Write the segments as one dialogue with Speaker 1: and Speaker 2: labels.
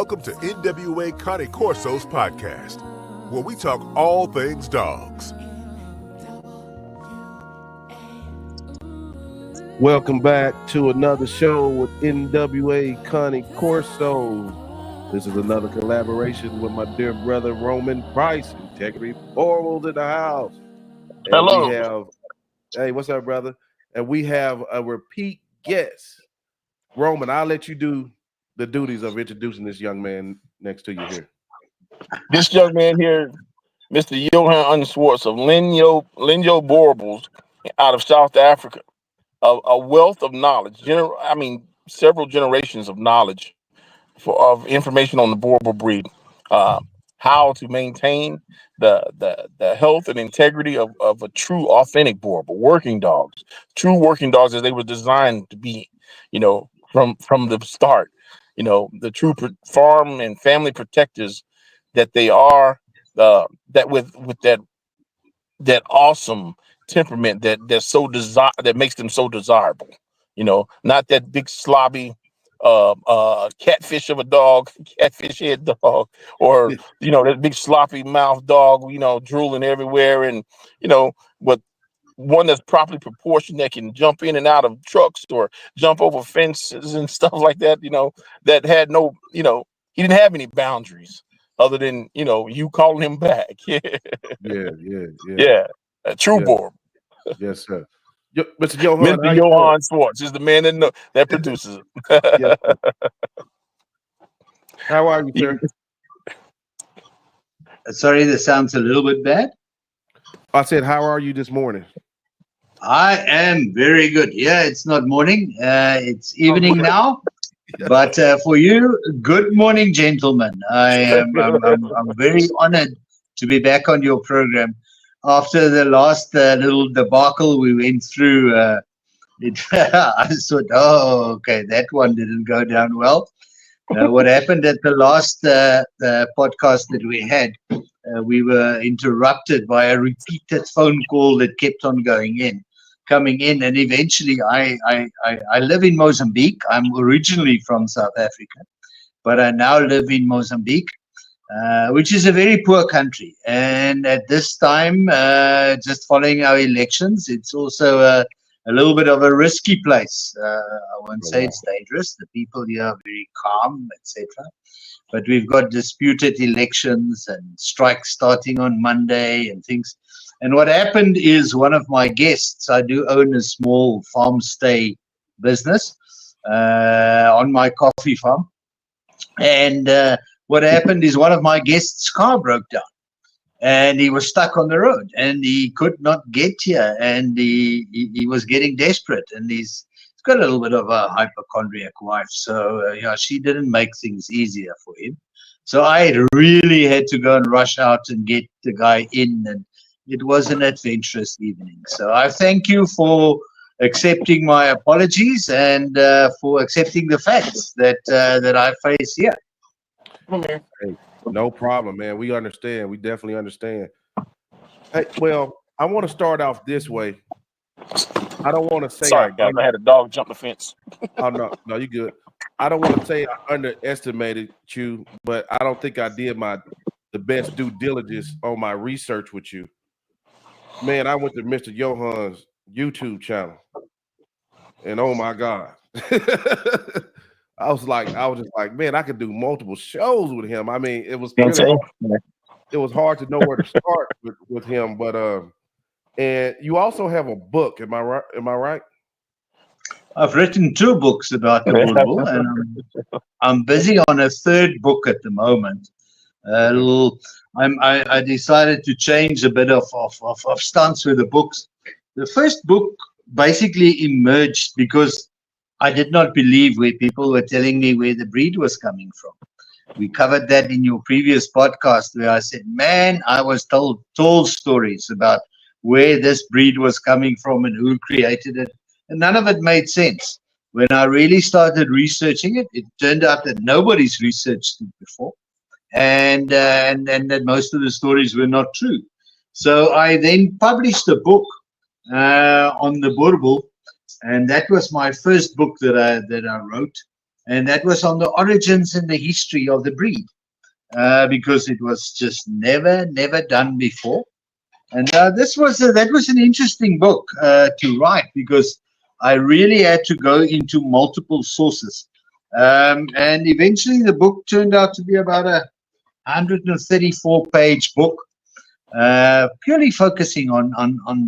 Speaker 1: Welcome to NWA Connie Corso's podcast, where we talk all things dogs.
Speaker 2: Welcome back to another show with NWA Connie Corso. This is another collaboration with my dear brother Roman Price, Integrity Boerboel in the house. And
Speaker 3: hello.
Speaker 2: We have, hey, what's up, brother? And we have a repeat guest. Roman, I'll let you do the duties of introducing this young man next to you here.
Speaker 3: This young man here, Mr. Johan Swart of Linjo Boerboel out of South Africa. A wealth of knowledge, several generations of knowledge of information on the Boerboel breed, how to maintain the health and integrity of a true, authentic Boerboel, working dogs, true working dogs as they were designed to be, from the start, the true farm and family protectors that they are, that with that awesome temperament that makes them so desirable, not that big slobby catfish of a dog, catfish head dog, or that big sloppy mouth dog, drooling everywhere, and with one that's properly proportioned that can jump in and out of trucks or jump over fences and stuff like that, that had no, he didn't have any boundaries other than you calling him back. Yeah, a true Boerboel.
Speaker 2: Yes, sir. Mr. Johan,
Speaker 3: Mr. Johan Swart is the man that produces it.
Speaker 2: Yes, how are you, sir?
Speaker 4: Sorry, this sounds a little bit bad.
Speaker 2: I said, how are you this morning?
Speaker 4: I am very good. Yeah, it's not morning. It's evening now. But for you, good morning, gentlemen. I'm very honored to be back on your program. After the last little debacle we went through, I thought, okay, that one didn't go down well. What happened at the last podcast that we had, we were interrupted by a repeated phone call that kept on coming in, and eventually I live in Mozambique. I'm originally from South Africa, but I now live in Mozambique, which is a very poor country. And at this time, just following our elections, it's also a little bit of a risky place. I won't say it's dangerous. The people here are very calm, etc. But we've got disputed elections and strikes starting on Monday and things. And what happened is one of my guests, I do own a small farm stay business on my coffee farm. And what happened is one of my guests' car broke down and he was stuck on the road and he could not get here, and he was getting desperate, and he's got a little bit of a hypochondriac wife. So, she didn't make things easier for him. So I really had to go and rush out and get the guy in, and it was an adventurous evening. So I thank you for accepting my apologies and for accepting the facts that I face here.
Speaker 2: Hey, no problem, man. We understand. We definitely understand. Hey, well, I want to start off this way. I don't want to say.
Speaker 3: Sorry, guys. I had a dog jump the fence.
Speaker 2: Oh, no, you're good. I don't want to say I underestimated you, but I don't think I did the best due diligence on my research with you. Man, I went to Mr. Johan's YouTube channel, and oh my God. I was just like, man, I could do multiple shows with him. I mean, it was really it was hard to know where to start with him. But and you also have a book, am I right?
Speaker 4: I've written 2 books about the Boerboel, and I'm busy on a 3rd book at the moment. I decided to change a bit of stance with the books. The first book basically emerged because I did not believe where people were telling me where the breed was coming from. We covered that in your previous podcast where I said, man, I was told stories about where this breed was coming from and who created it. And none of it made sense. When I really started researching it, it turned out that nobody's researched it before. And that most of the stories were not true. So I then published a book on the Boerboel, and that was my first book that I wrote. and that was on the origins and the history of the breed, because it was just never done before. And that was an interesting book to write, because I really had to go into multiple sources. And eventually the book turned out to be about a 134-page book, purely focusing on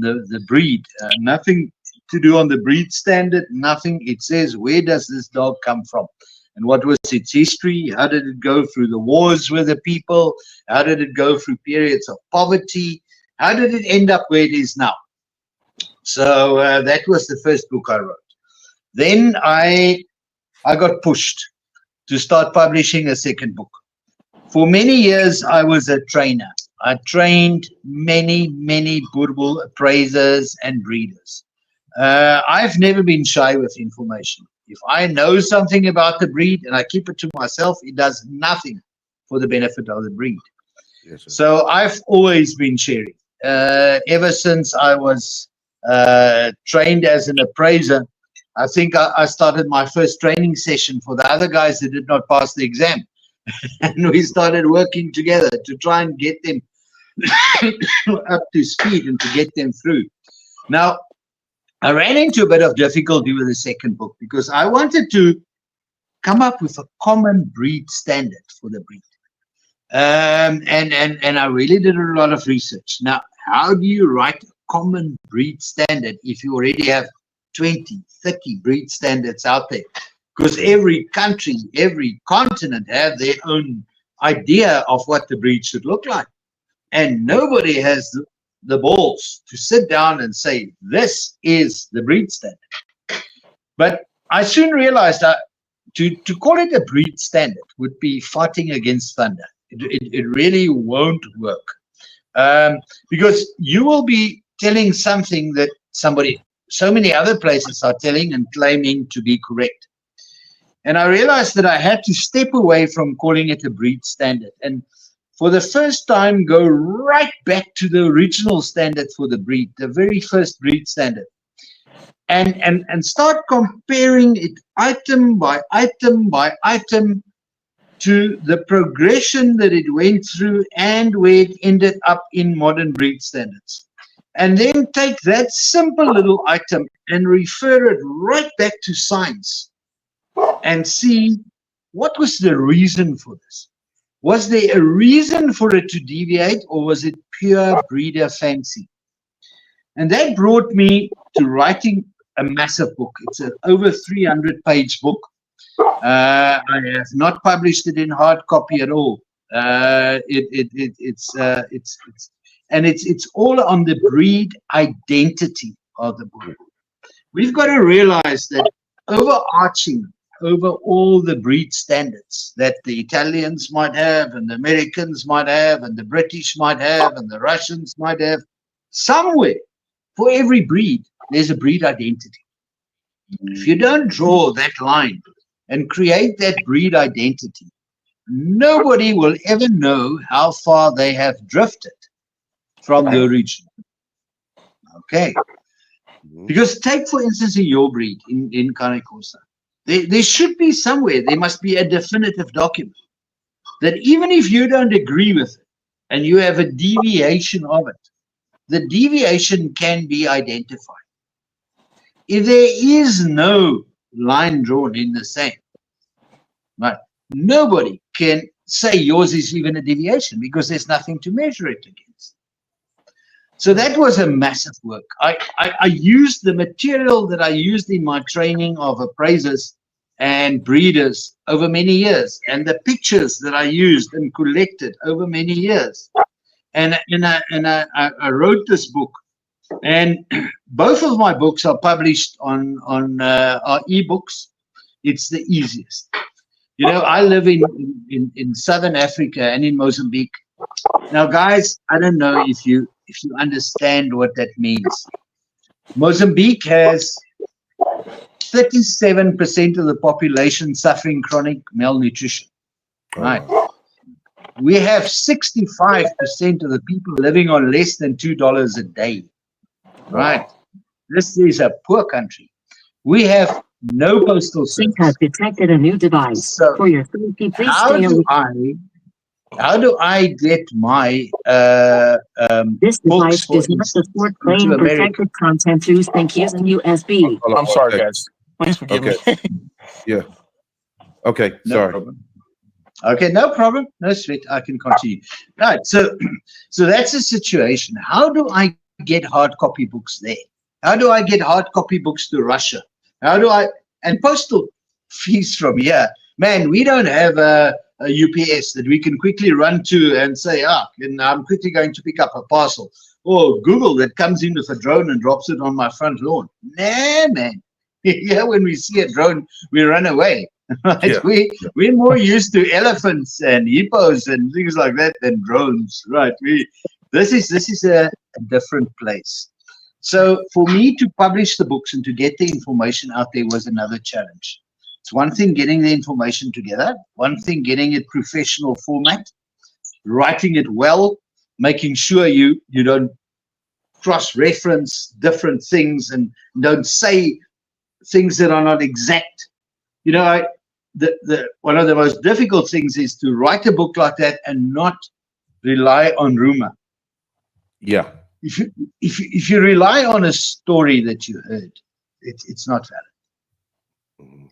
Speaker 4: the breed. Nothing to do on the breed standard, nothing. It says, where does this dog come from? And what was its history? How did it go through the wars with the people? How did it go through periods of poverty? How did it end up where it is now? So that was the first book I wrote. Then I got pushed to start publishing a second book. For many years, I was a trainer. I trained many Boerboel appraisers and breeders. I've never been shy with information. If I know something about the breed and I keep it to myself, it does nothing for the benefit of the breed.
Speaker 2: Yes, sir.
Speaker 4: So I've always been sharing. Ever since I was trained as an appraiser, I think I started my first training session for the other guys that did not pass the exam. And we started working together to try and get them up to speed and to get them through. Now, I ran into a bit of difficulty with the second book, because I wanted to come up with a common breed standard for the breed. And I really did a lot of research. Now, how do you write a common breed standard if you already have 20, 30 breed standards out there? Because every country, every continent have their own idea of what the breed should look like. And nobody has the balls to sit down and say, this is the breed standard. But I soon realized that to call it a breed standard would be fighting against thunder. It really won't work. Because you will be telling something that so many other places are telling and claiming to be correct. And I realized that I had to step away from calling it a breed standard, and for the first time go right back to the original standard for the breed, the very first breed standard, and start comparing it item by item by item to the progression that it went through and where it ended up in modern breed standards. And then take that simple little item and refer it right back to science and see what was the reason for this. Was there a reason for it to deviate, or was it pure breeder fancy? And that brought me to writing a massive book. It's an over 300-page book. I have not published it in hard copy at all. It's all on the breed identity of the Boerboel. We've got to realize that overarching over all the breed standards that the Italians might have, and the Americans might have, and the British might have, and the Russians might have, somewhere for every breed, there's a breed identity. If you don't draw that line and create that breed identity, nobody will ever know how far they have drifted from the original. Okay. Because take, for instance, in your breed, in Canary Island, there should be somewhere, there must be a definitive document that even if you don't agree with it and you have a deviation of it, the deviation can be identified. If there is no line drawn in the sand, right, nobody can say yours is even a deviation, because there's nothing to measure it against. So that was a massive work. I used the material that I used in my training of appraisers and breeders over many years, and the pictures that I used and collected over many years. And I wrote this book, and both of my books are published on our ebooks. It's the easiest. You know, I live in Southern Africa and in Mozambique. Now, guys, I don't know if you understand what that means. Mozambique has 37% of the population suffering chronic malnutrition. Right. We have 65% of the people living on less than $2 a day. Right. This is a poor country. We have no postal
Speaker 5: Sync
Speaker 4: service.
Speaker 5: has detected a new device.
Speaker 4: So
Speaker 5: For your safety, please
Speaker 4: how
Speaker 5: stay
Speaker 4: do
Speaker 5: away.
Speaker 4: how do I get my
Speaker 5: This
Speaker 4: books,
Speaker 5: device
Speaker 4: for
Speaker 5: does not
Speaker 4: instance,
Speaker 5: support
Speaker 4: into
Speaker 5: playing
Speaker 4: America?
Speaker 5: protected content through sync using USB.
Speaker 2: Hold on
Speaker 3: I'm
Speaker 2: one
Speaker 3: sorry,
Speaker 2: second.
Speaker 3: guys. Please forgive me.
Speaker 2: Yeah. Okay.
Speaker 4: No
Speaker 2: Sorry.
Speaker 4: problem. Okay, no problem. No sweat. I can continue. Right. So, so that's the situation. How do I get hard copy books there? How do I get hard copy books to Russia? How do I and postal fees from here? Man, we don't have a UPS that we can quickly run to and say, and I'm quickly going to pick up a parcel. Or Google that comes in with a drone and drops it on my front lawn. Nah, man. Yeah, when we see a drone, we run away. Right?
Speaker 2: Yeah.
Speaker 4: We're more used to elephants and hippos and things like that than drones, right? This is a different place. So for me to publish the books and to get the information out there was another challenge. It's one thing getting the information together, one thing getting it professional format, writing it well, making sure you don't cross-reference different things and don't say things that are not exact. You know, one of the most difficult things is to write a book like that and not rely on rumor.
Speaker 2: Yeah.
Speaker 4: If you rely on a story that you heard, it's not valid.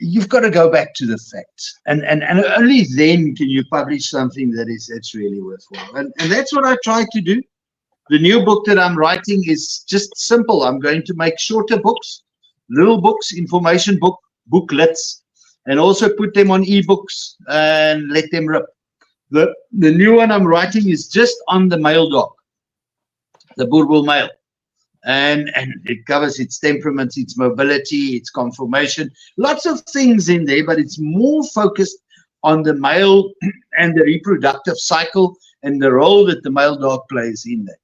Speaker 4: You've got to go back to the facts, and only then can you publish something that's really worthwhile. And that's what I try to do. The new book that I'm writing is just simple. I'm going to make shorter books, little books, information booklets, and also put them on ebooks and let them rip. The new one I'm writing is just on the male dog, the Boerboel male. And it covers its temperament, its mobility, its conformation, lots of things in there, but it's more focused on the male and the reproductive cycle and the role that the male dog plays in that.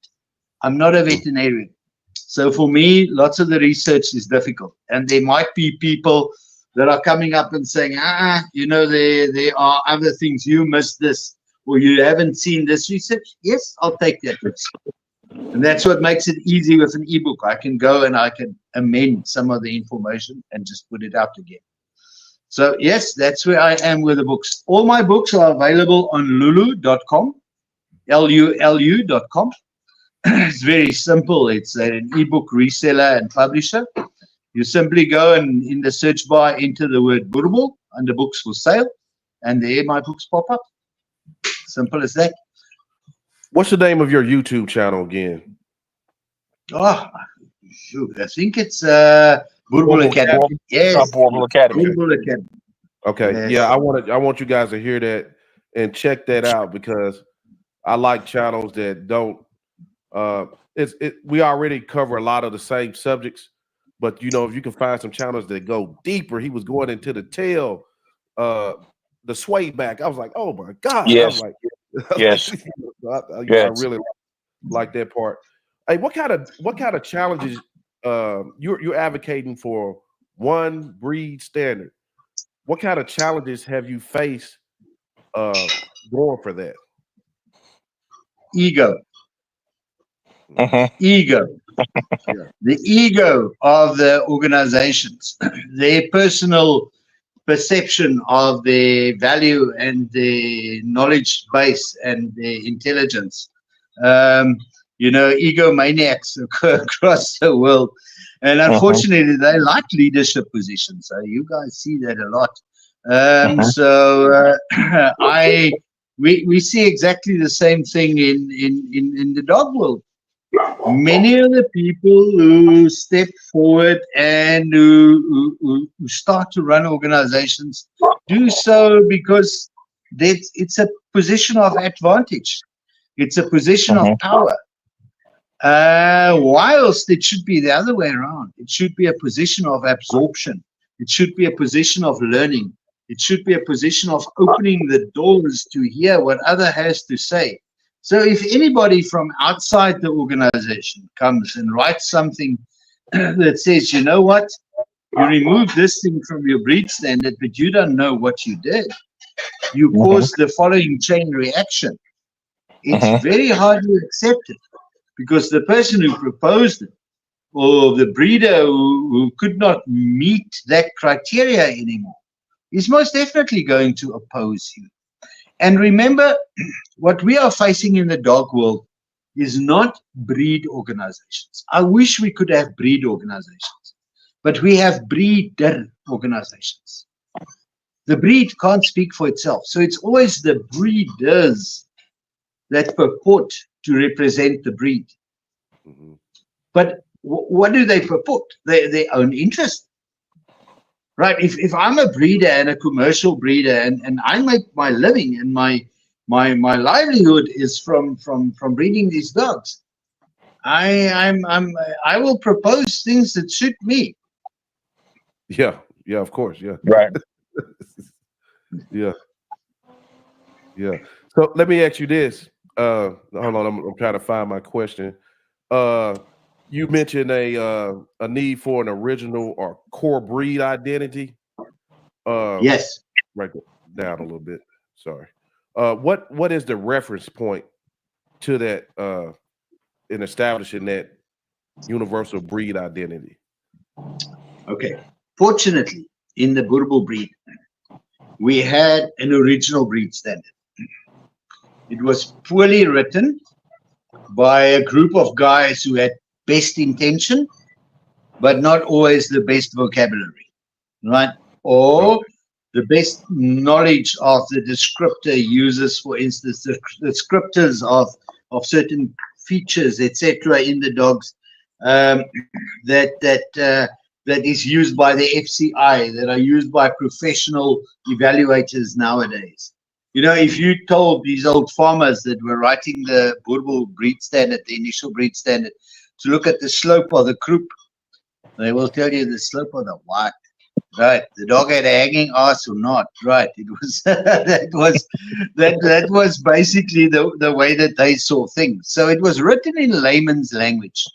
Speaker 4: I'm not a veterinarian. So for me, lots of the research is difficult. And there might be people that are coming up and saying, you know, there are other things, you missed this, or you haven't seen this research. Yes, I'll take that risk. And that's what makes it easy with an ebook. I can go and I can amend some of the information and just put it out again. So yes, that's where I am with the books. All my books are available on lulu.com, lulu.com. It's very simple. It's an ebook reseller and publisher. You simply go and in the search bar, enter the word Boerboel under books for sale, and there my books pop up. Simple as that.
Speaker 2: What's the name of your YouTube channel again?
Speaker 4: Oh, shoot. I think it's Boerboel Academy. Yes,
Speaker 3: Boerboel Academy.
Speaker 4: Boerboel Academy.
Speaker 2: Okay.
Speaker 4: Yes.
Speaker 2: Yeah, I want you guys to hear that and check that out, because I like channels that don't we already cover a lot of the same subjects, but you know, if you can find some channels that go deeper. He was going into the tail, the sway back. I was like, oh my God.
Speaker 3: Yes.
Speaker 2: I was
Speaker 3: Yes.
Speaker 2: I
Speaker 3: Yes.
Speaker 2: really like that part. Hey, what kind of challenges you're advocating for one breed standard? What kind of challenges have you faced going for that?
Speaker 4: Ego.
Speaker 3: Mhm.
Speaker 4: Ego. The ego of the organizations, their personal perception of their value and their knowledge base and their intelligence. You know, egomaniacs across the world. And unfortunately, they like leadership positions. So you guys see that a lot. So we see exactly the same thing in the dog world. Many of the people who step forward and who start to run organizations do so because it's a position of advantage. It's a position of power. Whilst it should be the other way around. It should be a position of absorption. It should be a position of learning. It should be a position of opening the doors to hear what other has to say. So if anybody from outside the organization comes and writes something that says, you know what, you remove this thing from your breed standard, but you don't know what you did, you cause the following chain reaction. It's very hard to accept it, because the person who proposed it or the breeder who could not meet that criteria anymore is most definitely going to oppose you. And remember, what we are facing in the dog world is not breed organizations. I wish we could have breed organizations, but we have breeder organizations. The breed can't speak for itself. So it's always the breeders that purport to represent the breed.
Speaker 2: Mhm.
Speaker 4: But what do they purport? Their own interest. Right? If I'm a breeder and a commercial breeder and I make my living and my livelihood is from breeding these dogs, I will propose things that suit me.
Speaker 2: Yeah, of course, yeah.
Speaker 3: Right.
Speaker 2: Yeah. So let me ask you this. Hold on, I'm trying to find my question. You mentioned a need for an original or core breed identity.
Speaker 4: Yes.
Speaker 2: Right down a little bit. Sorry. What is the reference point to that in establishing that universal breed identity?
Speaker 4: Okay. Fortunately, in the Boerboel breed, we had an original breed standard. It was poorly written by a group of guys who had best intention, but not always the best vocabulary, right? Or the best knowledge of the descriptor uses, for instance, the descriptors of certain features, etc., in the dogs that is used by the FCI, that are used by professional evaluators nowadays. You know, if you told these old farmers that were writing the Boerboel breed standard, the initial breed standard, to look at the slope of the croup, they will tell you the slope of the what? Right, the dog had a hanging ass or not? Right, it was that was basically the way that they saw things. So it was written in layman's language,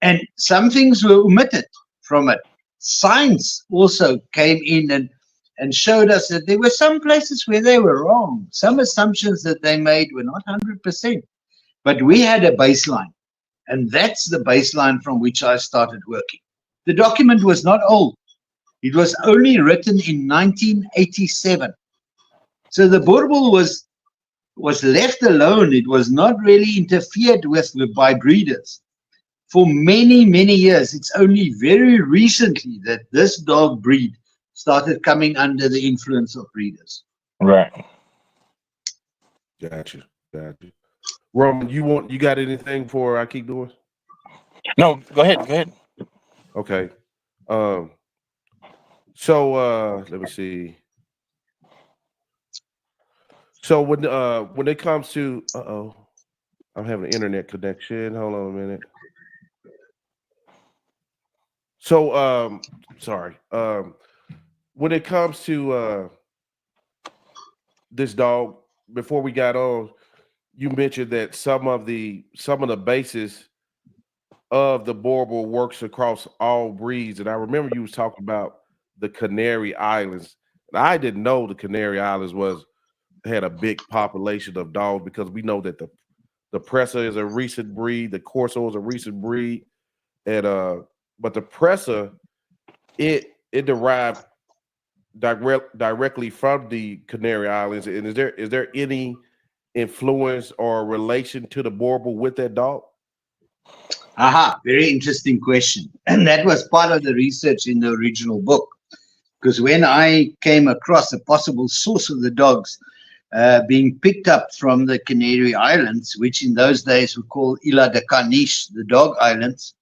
Speaker 4: and some things were omitted from it. Science also came in and showed us that there were some places where they were wrong. Some assumptions that they made were not 100%, but we had a baseline, and that's the baseline from which I started working. The document was not old. It was only written in 1987. So the Boerboel was left alone. It was not really interfered with by breeders for many, many years. It's only very recently that this dog breed started coming under the influence of breeders.
Speaker 3: Right.
Speaker 2: Gotcha. Roman, you got anything before I keep doing?
Speaker 3: No, go ahead.
Speaker 2: Okay. So let me see. So when it comes to I'm having an internet connection. Hold on a minute. So sorry. When it comes to this dog, before we got on, you mentioned that some of the basis of the Boerboel works across all breeds, and I remember you was talking about the Canary Islands. And I didn't know the Canary Islands had a big population of dogs, because we know that the Presser is a recent breed, the Corso is a recent breed, and but the Presser it derived directly from the Canary Islands. And is there any influence or relation to the Boerboel with that dog?
Speaker 4: Aha, very interesting question. And that was part of the research in the original book. Because when I came across a possible source of the dogs being picked up from the Canary Islands, which in those days were called Ilha de Caniche, the dog islands,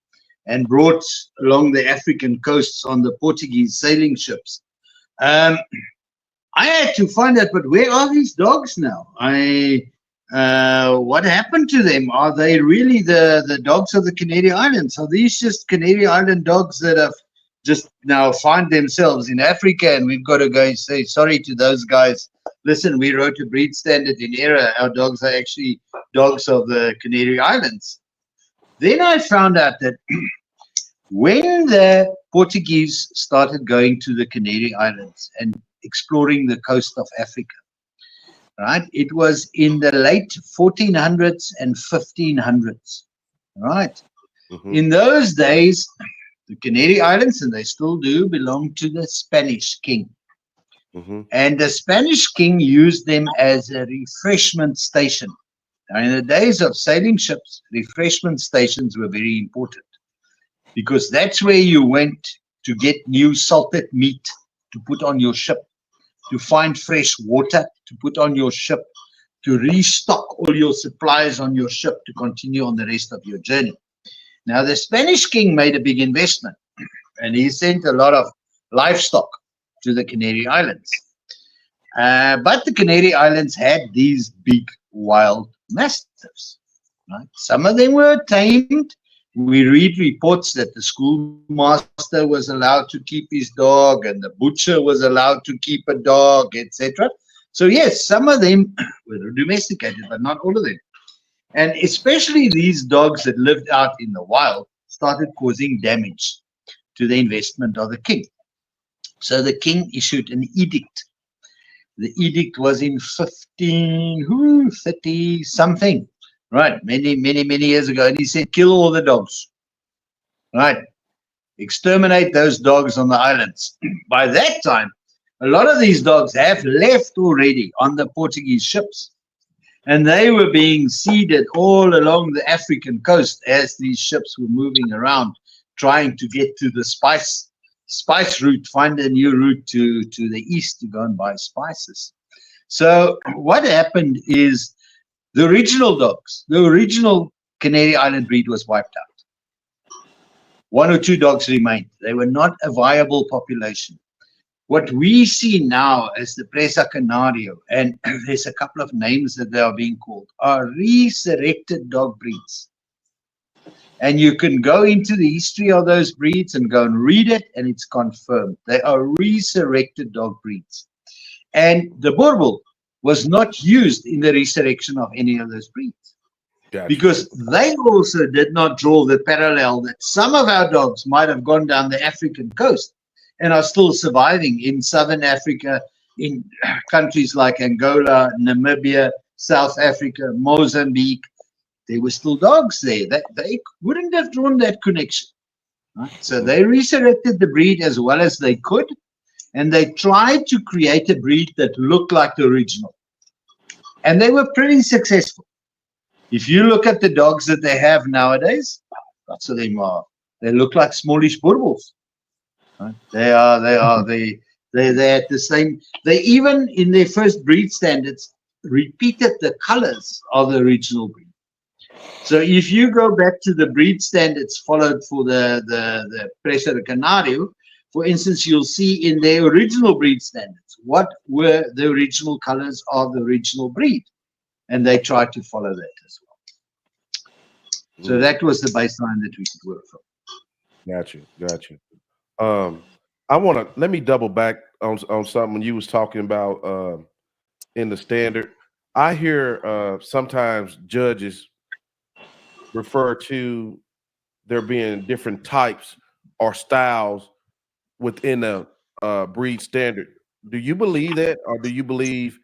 Speaker 4: and brought along the African coasts on the Portuguese sailing ships, I had to find out, but where are these dogs now? What happened to them? Are they really the dogs of the Canary Islands? Are these just Canary Island dogs that have just now find themselves in Africa, and we've got to go and say sorry to those guys? Listen, we wrote a breed standard in error. Our dogs are actually dogs of the Canary Islands. Then I found out that when the Portuguese started going to the Canary Islands and exploring the coast of Africa, right, it was in the late 1400s and 1500s, right?
Speaker 2: Mhm.
Speaker 4: In those days, the Canary Islands, and they still do, belong to the Spanish king.
Speaker 2: Mhm.
Speaker 4: And the Spanish king used them as a refreshment station. Now, in the days of sailing ships, refreshment stations were very important because that's where you went to get new salted meat to put on your ship, to find fresh water to put on your ship, to restock all your supplies on your ship to continue on the rest of your journey. Now, the Spanish king made a big investment and he sent a lot of livestock to the Canary Islands. But the Canary Islands had these big wild mastiffs. Right? Some of them were tamed. We read reports that the schoolmaster was allowed to keep his dog and the butcher was allowed to keep a dog, etc. So yes, some of them were domesticated, but not all of them. And especially these dogs that lived out in the wild started causing damage to the investment of the king. So the king issued an edict. The edict was in 1530 something, right? Many years ago. And he said, kill all the dogs, right? Exterminate those dogs on the islands. By that time, a lot of these dogs have left already on the Portuguese ships. And they were being seeded all along the African coast as these ships were moving around, trying to get to the spice route, find a new route to the east to go and buy spices. So what happened is the original dogs, the original Canary Island breed was wiped out. 1 or 2 dogs remained. They were not a viable population. What we see now as the Presa Canario, and there's a couple of names that they are being called, are resurrected dog breeds. And you can go into the history of those breeds and go and read it, and it's confirmed. They are resurrected dog breeds. And the Boerboel was not used in the resurrection of any of those breeds.
Speaker 2: Gotcha.
Speaker 4: Because they also did not draw the parallel that some of our dogs might have gone down the African coast and are still surviving in Southern Africa, in countries like Angola, Namibia, South Africa, Mozambique. There were still dogs there. They wouldn't have drawn that connection. Right? So they resurrected the breed as well as they could, and they tried to create a breed that looked like the original. And they were pretty successful. If you look at the dogs that they have nowadays, lots of them are, they look like smallish Boerboels. Right? They at the same, they even in their first breed standards repeated the colors of the original breed. So if you go back to the breed standards followed for the Presa Canario, for instance, you'll see in their original breed standards, what were the original colors of the original breed? And they tried to follow that as well. So that was the baseline that we could work from.
Speaker 2: Got you. Let me double back on something you was talking about in the standard. I hear sometimes judges refer to there being different types or styles within a breed standard. Do you believe that, or do you believe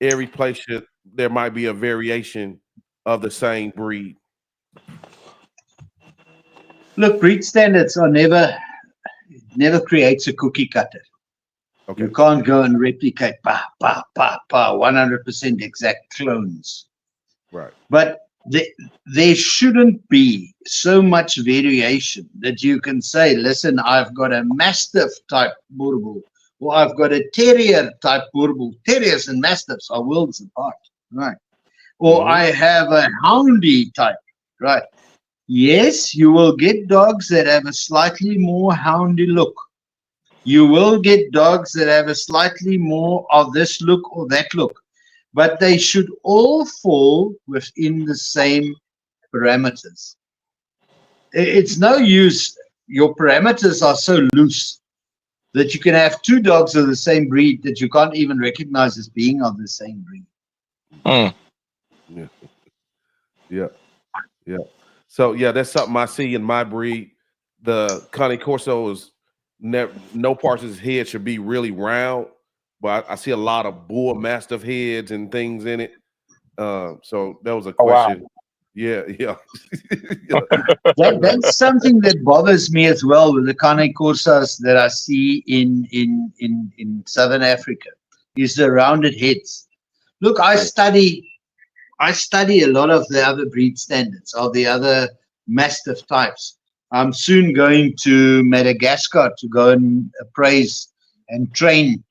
Speaker 2: every place there might be a variation of the same breed?
Speaker 4: Look, breed standards are never creates a cookie cutter. Okay. You can't go and replicate 100% exact clones.
Speaker 2: Right.
Speaker 4: But there shouldn't be so much variation that you can say, listen, I've got a Mastiff type Boerboel, or I've got a Terrier type Boerboel. Terriers and Mastiffs are worlds apart, right? Or I have a Houndy type, right? Yes, you will get dogs that have a slightly more houndy look. You will get dogs that have a slightly more of this look or that look. But they should all fall within the same parameters. It's no use. Your parameters are so loose that you can have 2 dogs of the same breed that you can't even recognize as being of the same breed.
Speaker 2: Yeah. So yeah, that's something I see in my breed. The Cane Corso is no parts of his head should be really round, but I see a lot of Bull Mastiff heads and things in it. So that was a question.
Speaker 3: Oh, wow.
Speaker 2: Yeah.
Speaker 4: That's something that bothers me as well with the Cane Corsas that I see in Southern Africa, is the rounded heads. Look, I study a lot of the other breed standards, of the other Mastiff types. I'm soon going to Madagascar to go and appraise and train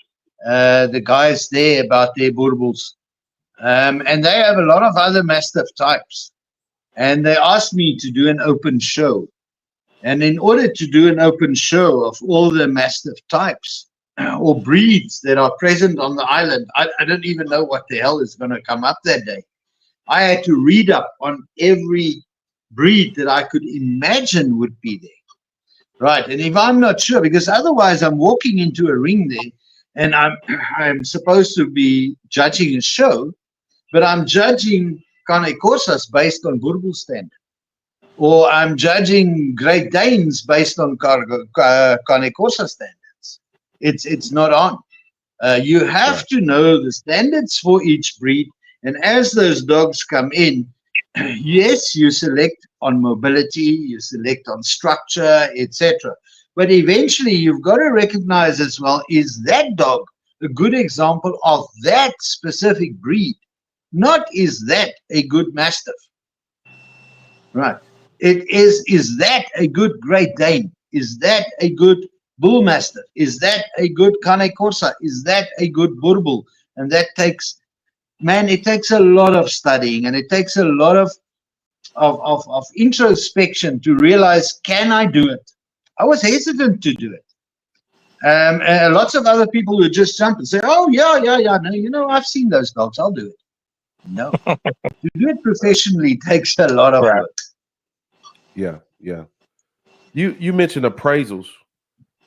Speaker 4: the guys there about their Boerboels. And they have a lot of other Mastiff types. And they asked me to do an open show. And in order to do an open show of all the Mastiff types or breeds that are present on the island, I don't even know what the hell is going to come up that day. I had to read up on every breed that I could imagine would be there. Right. And if I'm not sure, because otherwise I'm walking into a ring there and I'm supposed to be judging a show, but I'm judging Cane Corsas based on Boerboel standard, or I'm judging Great Danes based on Cane Corsa standards. It's not on. You have to know the standards for each breed, and as those dogs come in, yes, you select on mobility, you select on structure, etc. But eventually you've got to recognize as well, is that dog a good example of that specific breed? Not is that a good Mastiff? Right. It is that a good Great Dane? Is that a good Bull Mastiff? Is that a good Cane Corsa? Is that a good Boerboel? And that takes, man, it takes a lot of studying, and it takes a lot of introspection to realize, can I do it? I was hesitant to do it. And lots of other people would just jump and say, oh, yeah, no, you know, I've seen those dogs, I'll do it. No. To do it professionally takes a lot of work.
Speaker 2: Yeah. You mentioned appraisals.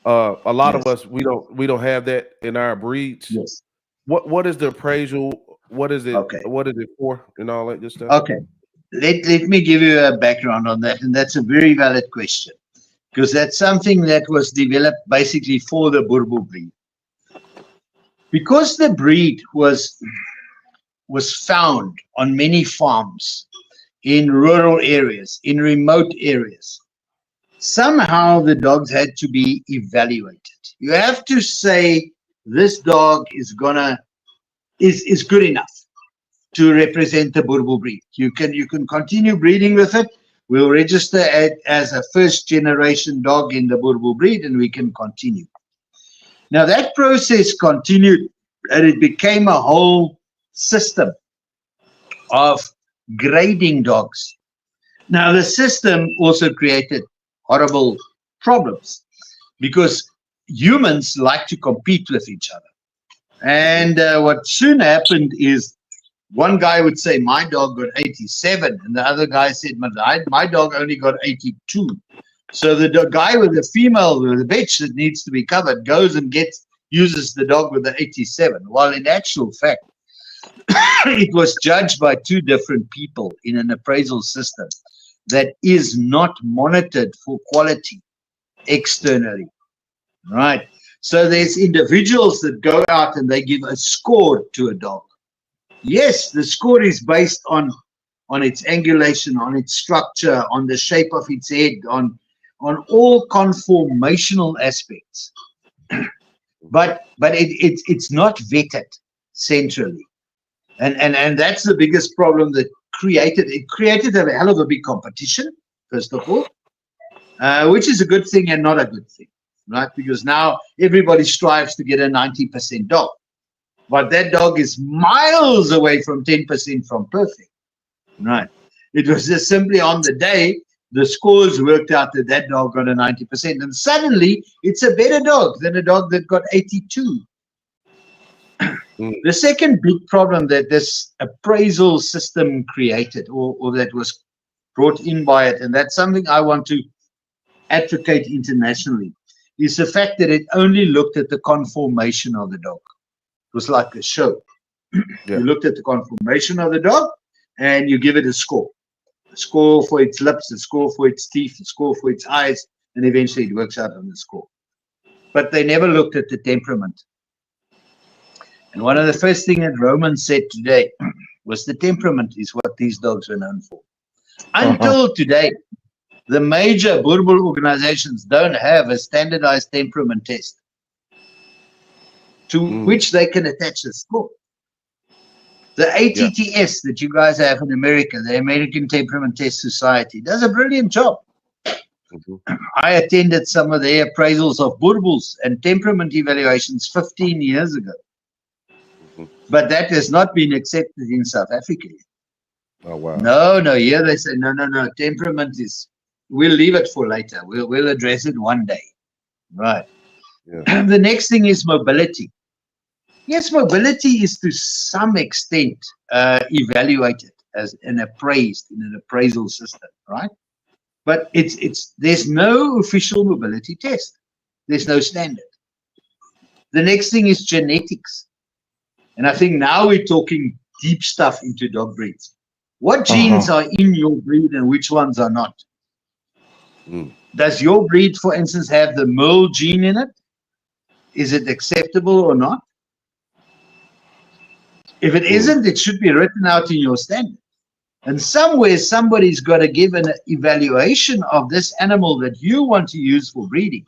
Speaker 2: A lot of us, we don't have that in our breeds.
Speaker 4: Yes.
Speaker 2: What is the appraisal? What is it?
Speaker 4: Okay.
Speaker 2: What is it for? And all that good stuff.
Speaker 4: Okay. Let me give you a background on that, and that's a very valid question, because that's something that was developed basically for the Boerboel breed. Because the breed was found on many farms in rural areas, in remote areas, somehow the dogs had to be evaluated. You have to say this dog is good enough to represent the Boerboel breed. You can continue breeding with it. We'll register it as a first generation dog in the Boerboel breed, and we can continue. Now that process continued, and it became a whole system of grading dogs. Now the system also created horrible problems, because humans like to compete with each other. And what soon happened is, one guy would say, my dog got 87, and the other guy said, my dog only got 82. So the guy with the female, with the bitch that needs to be covered, goes and uses the dog with the 87. While in actual fact, it was judged by two different people in an appraisal system that is not monitored for quality externally. Right? So there's individuals that go out and they give a score to a dog. Yes, the score is based on its angulation, on its structure, on the shape of its head, on all conformational aspects. but it's not vetted centrally. And that's the biggest problem that created a hell of a big competition, first of all, which is a good thing and not a good thing, right? Because now everybody strives to get a 90% dog. But that dog is miles away from 10% from perfect, right? It was just simply on the day, the scores worked out that that dog got a 90%. And suddenly, it's a better dog than a dog that got 82. The second big problem that this appraisal system created, or that was brought in by it, and that's something I want to advocate internationally, is the fact that it only looked at the conformation of the dog. It was like a show. You looked at the conformation of the dog and you give it a score. A score for its lips, a score for its teeth, a score for its eyes, and eventually it works out on the score. But they never looked at the temperament. And one of the first things that Roman said today was the temperament is what these dogs were known for. Until today, the major Boerboel organizations don't have a standardized temperament test to which they can attach a score. The ATTS that you guys have in America, the American Temperament Test Society, does a brilliant job. I attended some of their appraisals of Boerboels and temperament evaluations 15 years ago. But that has not been accepted in South Africa.
Speaker 2: Oh, wow.
Speaker 4: No, here they say, no, temperament is, we'll leave it for later. We'll address it one day. Right.
Speaker 2: Yeah.
Speaker 4: The next thing is mobility. Yes, mobility is to some extent evaluated as an appraised in an appraisal system, right? But there's no official mobility test. There's no standard. The next thing is genetics. And I think now we're talking deep stuff into dog breeds. What genes are in your breed and which ones are not? Does your breed, for instance, have the Merle gene in it? Is it acceptable or not? If it isn't, it should be written out in your standard. And somewhere somebody's got to give an evaluation of this animal that you want to use for breeding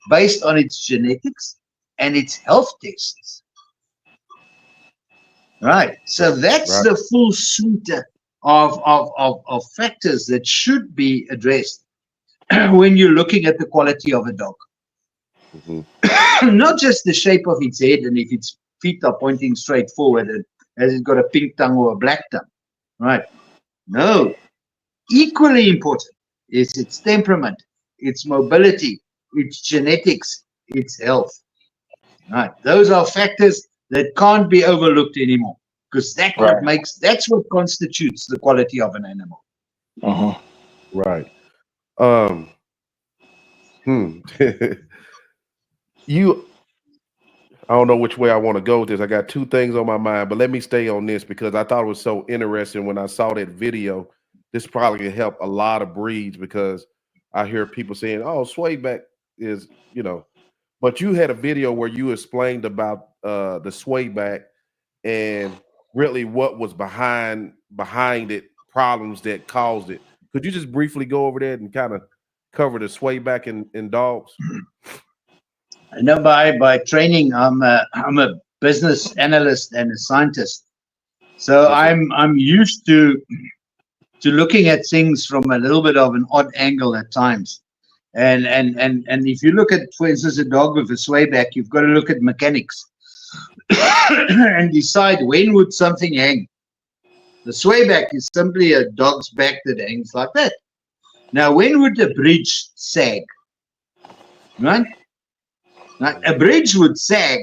Speaker 4: based on its genetics and its health tests. Right. So that's the full suite of factors that should be addressed when you're looking at the quality of a dog. Not just the shape of its head and if its feet are pointing straight forward and has it got a pink tongue or a black tongue. Right. No. Equally important is its temperament, its mobility, its genetics, its health. Right. Those are factors that can't be overlooked anymore because that's what constitutes the quality of an animal.
Speaker 2: Right. I don't know which way I want to go with this. I got two things on my mind, but let me stay on this because I thought it was so interesting when I saw that video. This probably could help a lot of breeds because I hear people saying, oh, swayback is, but you had a video where you explained about the swayback and really what was behind it, problems that caused it. Could you just briefly go over that and kind of cover the swayback in dogs?
Speaker 4: I know by training, I'm a business analyst and a scientist, so I'm used to looking at things from a little bit of an odd angle at times. And if you look at, for instance, a dog with a swayback, you've got to look at mechanics and decide when would something hang. The swayback is simply a dog's back that hangs like that. Now, when would the bridge sag? Right? Now, a bridge would sag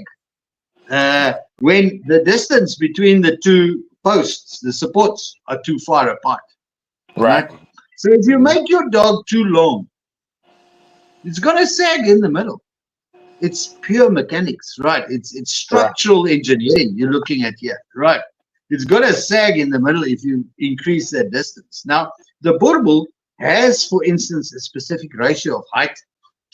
Speaker 4: when the distance between the two posts, the supports, are too far apart. Right? So if you make your dog too long, it's going to sag in the middle. It's pure mechanics, right? It's structural engineering you're looking at here, right? It's going to sag in the middle if you increase that distance. Now, the Boerboel has, for instance, a specific ratio of height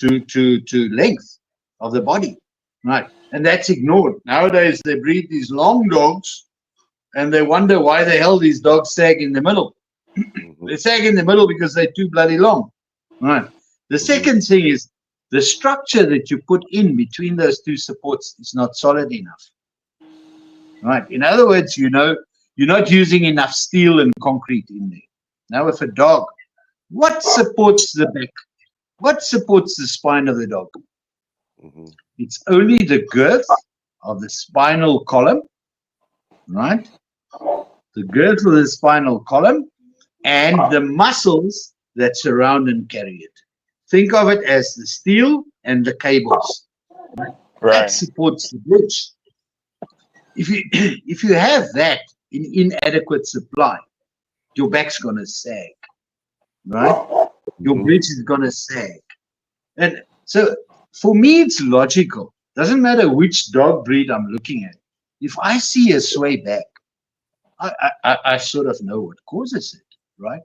Speaker 4: to length of the body, right? And that's ignored. Nowadays, they breed these long dogs, and they wonder why the hell these dogs sag in the middle. They sag in the middle because they're too bloody long, right? The second thing is the structure that you put in between those two supports is not solid enough, right? In other words, you're not using enough steel and concrete in there. Now, with a dog, what supports the back? What supports the spine of the dog? It's only the girth of the spinal column, right? The girth of the spinal column and the muscles that surround and carry it. Think of it as the steel and the cables. That supports the bridge. If you have that in inadequate supply, your back's going to sag, right? Your bridge is going to sag. And so for me, it's logical. Doesn't matter which dog breed I'm looking at. If I see a sway back, I sort of know what causes it, right?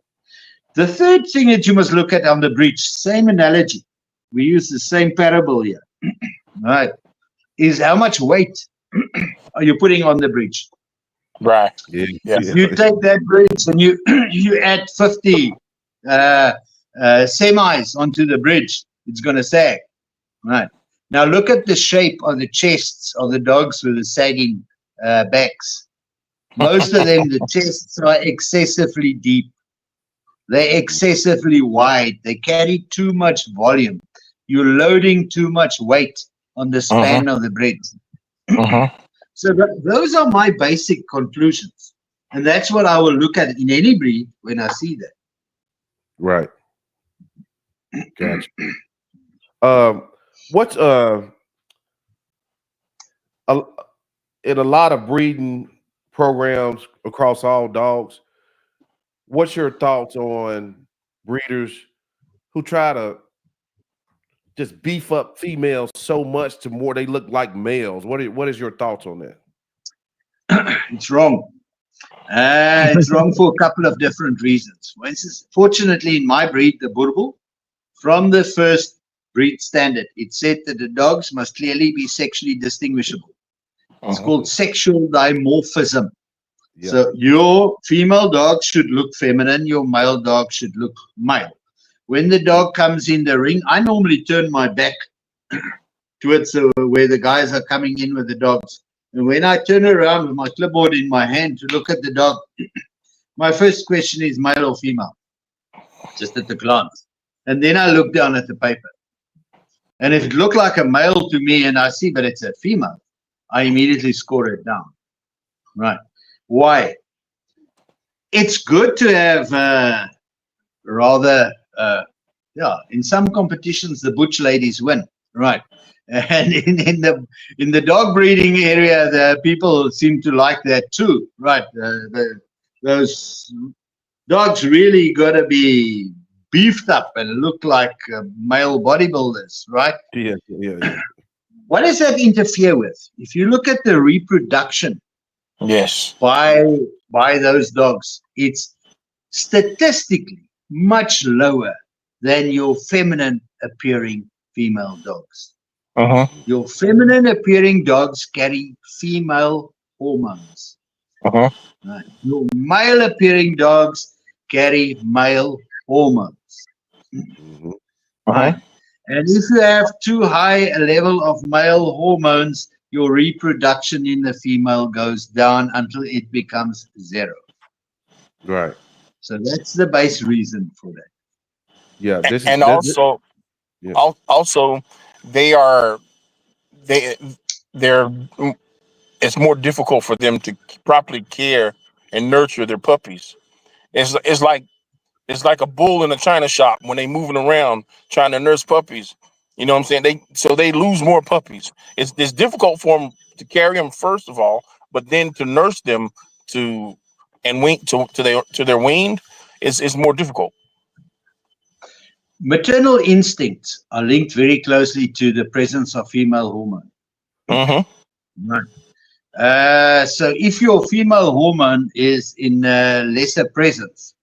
Speaker 4: The third thing that you must look at on the breed, same analogy. We use the same parable here, right? Is how much weight are you putting on the bridge?
Speaker 3: Right.
Speaker 2: Yeah.
Speaker 3: Yes.
Speaker 4: You take that bridge and you you add 50 semis onto the bridge, it's going to sag. Right. Now look at the shape of the chests of the dogs with the sagging backs. Most of them, the chests are excessively deep. They're excessively wide. They carry too much volume. You're loading too much weight on the span of the bridge. So those are my basic conclusions. And that's what I will look at in any breed when I see that.
Speaker 2: Right. Gotcha. What's a, in a lot of breeding programs across all dogs, what's your thoughts on breeders who try to just beef up females so much to more they look like males? What is your thoughts on that?
Speaker 4: It's wrong. It's wrong for a couple of different reasons. For instance, fortunately, in my breed, the Boerboel, from the first breed standard, it said that the dogs must clearly be sexually distinguishable. It's called sexual dimorphism.
Speaker 2: Yeah.
Speaker 4: So your female dog should look feminine, your male dog should look male. When the dog comes in the ring, I normally turn my back towards where the guys are coming in with the dogs. And when I turn around with my clipboard in my hand to look at the dog, my first question is male or female, just at the glance. And then I look down at the paper. And if it looked like a male to me and I see, but it's a female, I immediately score it down. Right. Why? It's good to have in some competitions, the butch ladies win. Right. And in the dog breeding area, the people seem to like that too. Right. Those dogs really got to be beefed up and look like male bodybuilders, right?
Speaker 2: Yeah.
Speaker 4: What does that interfere with? If you look at the reproduction by those dogs, it's statistically much lower than your feminine appearing female dogs. Your feminine appearing dogs carry female hormones. Right. Your male appearing dogs carry male hormones. Right. And if you have too high a level of male hormones, your reproduction in the female goes down until it becomes zero.
Speaker 2: Right.
Speaker 4: So that's the base reason for that.
Speaker 2: Yeah.
Speaker 3: Also they're it's more difficult for them to properly care and nurture their puppies. It's like a bull in a china shop when they moving around trying to nurse puppies. You know what I'm saying? They lose more puppies. It's difficult for them to carry them first of all, but then to nurse them to their weaned is more difficult.
Speaker 4: Maternal instincts are linked very closely to the presence of female hormone. Right. So if your female hormone is in lesser presence,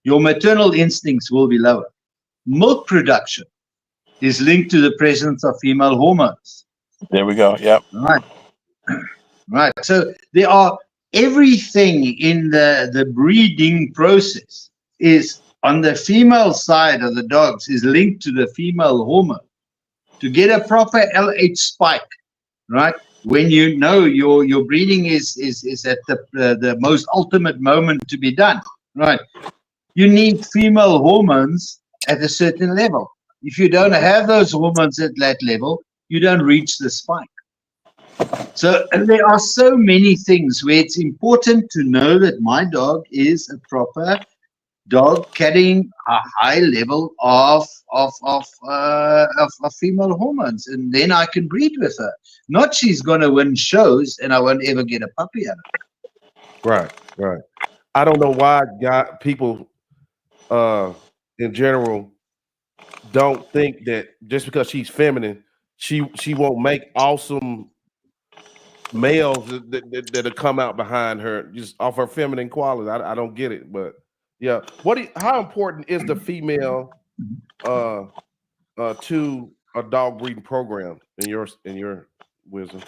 Speaker 4: your maternal instincts will be lower. Milk production is linked to the presence of female hormones.
Speaker 3: There we go. Yep.
Speaker 4: Right. Right. So there are everything in the breeding process is on the female side of the dogs is linked to the female hormone. To get a proper LH spike, right? When you know your breeding is at the most ultimate moment to be done, right? You need female hormones at a certain level. If you don't have those hormones at that level, you don't reach the spike. So there are so many things where it's important to know that my dog is a proper dog carrying a high level of female hormones, and then I can breed with her. Not she's going to win shows and I won't ever get a puppy out of her.
Speaker 2: Right. I don't know why people in general don't think that just because she's feminine, she won't make awesome males that'll come out behind her just off her feminine quality. I don't get it, but yeah. How important is the female to a dog breeding program in your wisdom?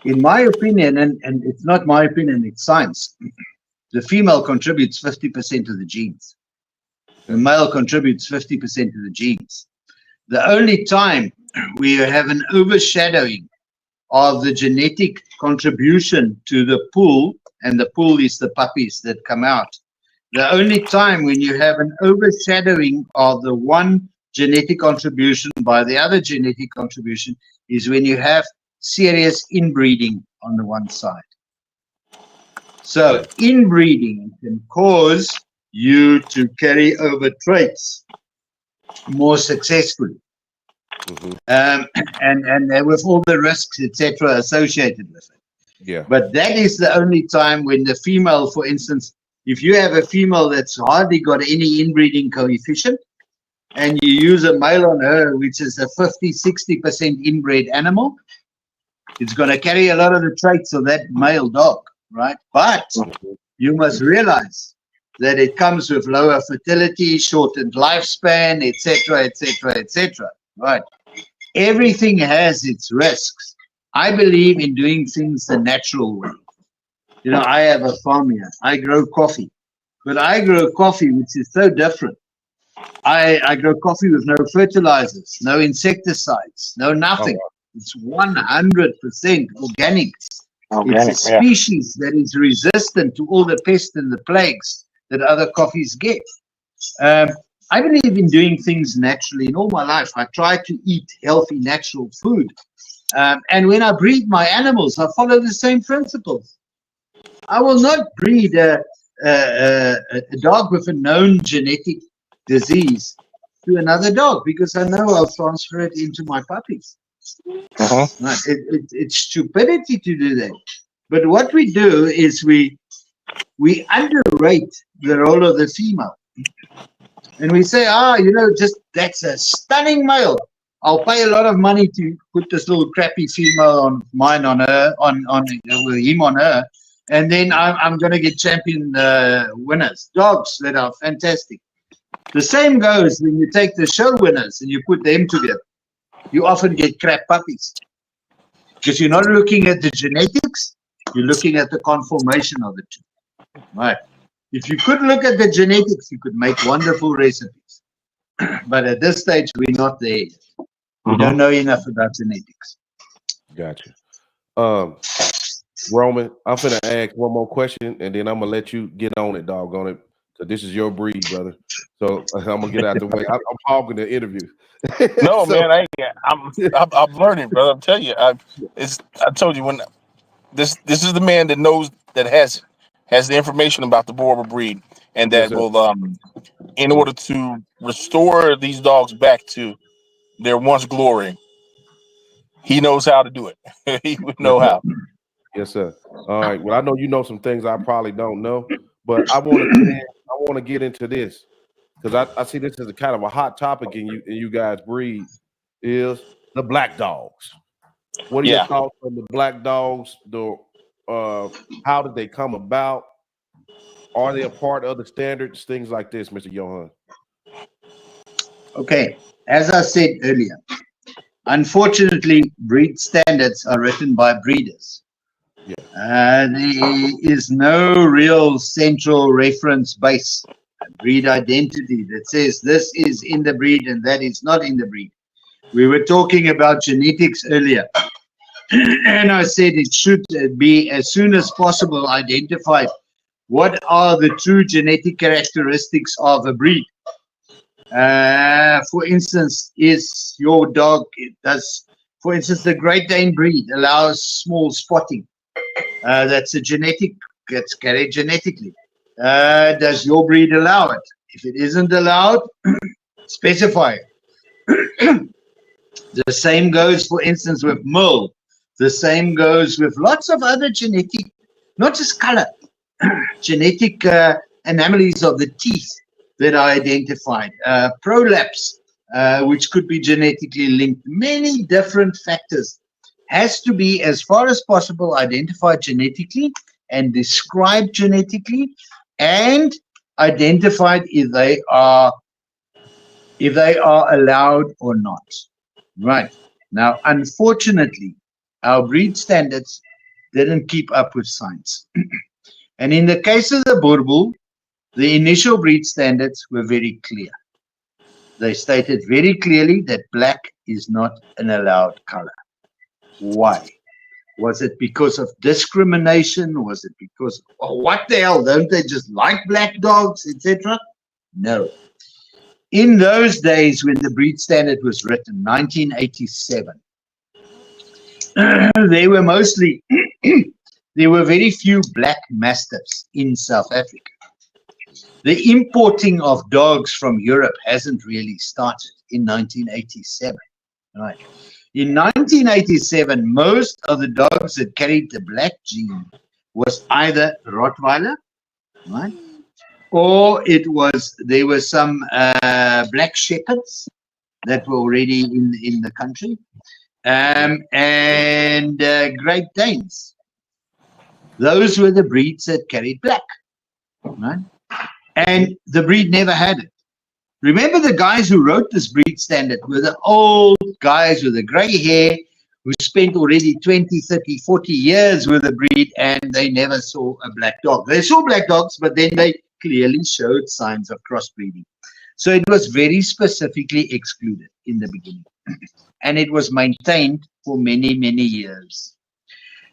Speaker 4: In my opinion, and it's not my opinion, it's science, the female contributes 50% of the genes. The male contributes 50% of the genes. The only time we have an overshadowing of the genetic contribution to the pool, and the pool is the puppies that come out. The only time when you have an overshadowing of the one genetic contribution by the other genetic contribution is when you have serious inbreeding on the one side. So inbreeding can cause you to carry over traits more successfully. And with all the risks, etc., associated with it.
Speaker 2: Yeah.
Speaker 4: But that is the only time when the female, for instance, if you have a female that's hardly got any inbreeding coefficient, and you use a male on her, which is a 50-60% inbred animal, it's going to carry a lot of the traits of that male dog, right? But you must realize that it comes with lower fertility, shortened lifespan, etc., etc., etc., right? Everything has its risks. I believe in doing things the natural way. You know, I have a farm here. I grow coffee, but I grow coffee which is so different. I grow coffee with no fertilizers, no insecticides, no nothing. It's 100% organic. It's a species that is resistant to all the pests and the plagues that other coffees get. I believe in doing things naturally. In all my life, I try to eat healthy, natural food. And when I breed my animals, I follow the same principles. I will not breed a dog with a known genetic disease to another dog because I know I'll transfer it into my puppies. Right. It's stupidity to do that. But what we do is we underrate the role of the female. And we say, you know, just that's a stunning male. I'll pay a lot of money to put this little crappy female on mine on her, on him on her, and then I'm going to get champion winners, dogs that are fantastic. The same goes when you take the show winners and you put them together. You often get crap puppies because you're not looking at the genetics, you're looking at the conformation of the two. Right. If you could look at the genetics, you could make wonderful recipes. But at this stage, we're not there yet. We don't know enough about genetics.
Speaker 2: Gotcha. Roman, I'm finna ask one more question, and then I'm gonna let you get on it, doggone it. So this is your breed, brother. So I'm gonna get out the way. I'm hogging the interview.
Speaker 3: No, man, I'm learning, brother. I'm telling you, I told you when this is the man that knows, that has the information about the Boerboel breed, and that will in order to restore these dogs back to their once glory, he knows how to do it. He would know how.
Speaker 2: Yes, sir. All right. Well, I know you know some things I probably don't know, but I want to get into this because I see this as a kind of a hot topic in you guys' breed is the black dogs. What are your thoughts on the black dogs? How did they come about? Are they a part of the standards? Things like this, Mr. Johan.
Speaker 4: Okay, as I said earlier, unfortunately, breed standards are written by breeders. There is no real central reference base, breed identity that says this is in the breed and that is not in the breed. We were talking about genetics earlier, and I said it should be as soon as possible identified what are the true genetic characteristics of a breed. For instance, is your dog, for instance, the Great Dane breed allows small spotting. That's a genetic, gets carried genetically. Does your breed allow it? If it isn't allowed, specify it. The same goes, for instance, with Merle. The same goes with lots of other genetic, not just color, genetic anomalies of the teeth that are identified. Prolapse, which could be genetically linked. Many different factors has to be, as far as possible, identified genetically and described genetically and identified if they are allowed or not. Right. Now, unfortunately, our breed standards didn't keep up with science. And in the case of the Boerboel, the initial breed standards were very clear. They stated very clearly that black is not an allowed color. Why? Was it because of discrimination? Was it because, oh, what the hell, don't they just like black dogs, etc.? No. In those days when the breed standard was written, 1987, there were mostly, there were very few black mastiffs in South Africa. The importing of dogs from Europe hasn't really started in 1987, right? In 1987, most of the dogs that carried the black gene was either Rottweiler, right? Or there were some black shepherds that were already in the country, and Great Danes. Those were the breeds that carried black, right? And the breed never had it. Remember, the guys who wrote this breed standard were the old guys with the gray hair who spent already 20, 30, 40 years with the breed, and they never saw a black dog. They saw black dogs, but then they clearly showed signs of crossbreeding. So it was very specifically excluded in the beginning. And it was maintained for many, many years.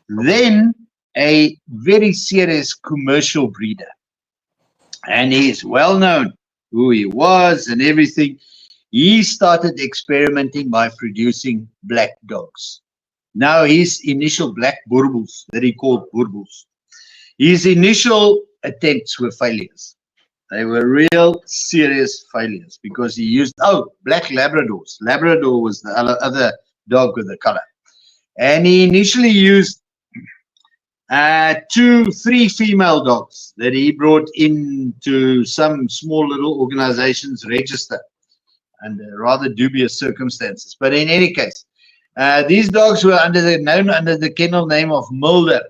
Speaker 4: Then a very serious commercial breeder, and he's well known who he was and everything. He started experimenting by producing black dogs. Now his initial black Boerboels that he called Boerboels, his initial attempts were failures. They were real serious failures because he used, black Labradors. Labrador was the other dog with the color. And he initially used 3 female dogs that he brought into some small little organizations register under rather dubious circumstances. But in any case, these dogs were known under the kennel name of Miller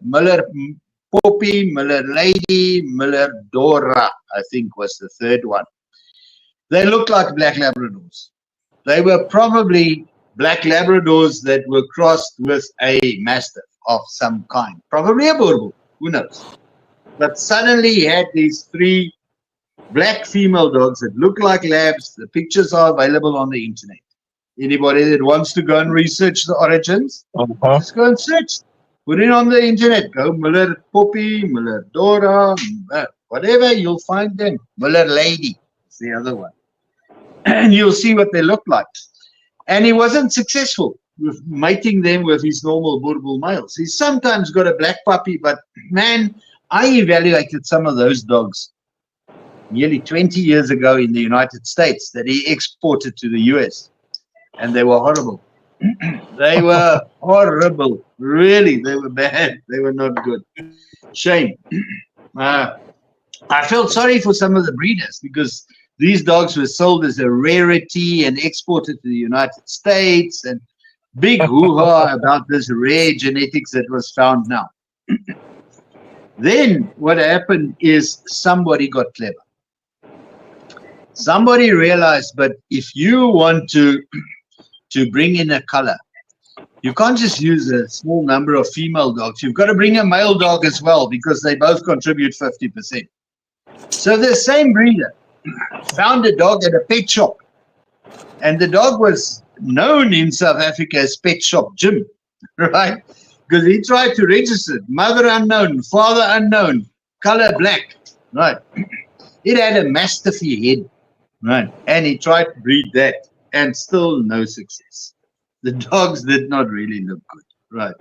Speaker 4: Poppy, Miller Lady, Miller Dora, I think was the third one. They looked like black Labradors. They were probably black Labradors that were crossed with a Mastiff of some kind, probably a Boerboel, who knows. But suddenly he had these 3 black female dogs that look like labs. The pictures are available on the internet. Anybody that wants to go and research the origins, just go and search. Put it on the internet. Go Miller Poppy, Miller Dora, whatever, you'll find them. Miller Lady is the other one. And you'll see what they look like. And he wasn't successful with mating them with his normal Boerboel males. He's sometimes got a black puppy, but man, I evaluated some of those dogs nearly 20 years ago in the United States that he exported to the US, and they were horrible. They were horrible. Really, they were bad. They were not good. Shame. I felt sorry for some of the breeders because these dogs were sold as a rarity and exported to the United States, and big hoo-ha about this rare genetics that was found now. Then what happened is somebody got clever. Somebody realized, but if you want to bring in a color, you can't just use a small number of female dogs. You've got to bring a male dog as well because they both contribute 50%. So the same breeder found a dog at a pet shop, and the dog was known in South Africa as Pet Shop Jim, right? Because he tried to register it. Mother unknown, father unknown, color black, right? It had a Mastiffy head, right? And he tried to breed that, and still no success. The dogs did not really look good, right?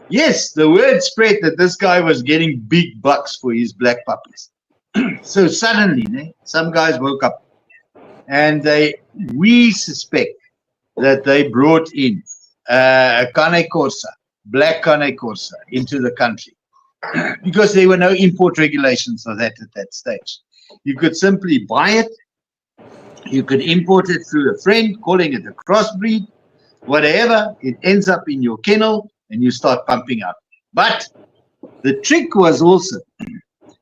Speaker 4: Yes, the word spread that this guy was getting big bucks for his black puppies. So suddenly, some guys woke up, and we suspect that they brought in a Cane Corsa, black Cane Corsa, into the country because there were no import regulations for that at that stage. You could simply buy it. You could import it through a friend, calling it a crossbreed, whatever. It ends up in your kennel, and you start pumping out. But the trick was also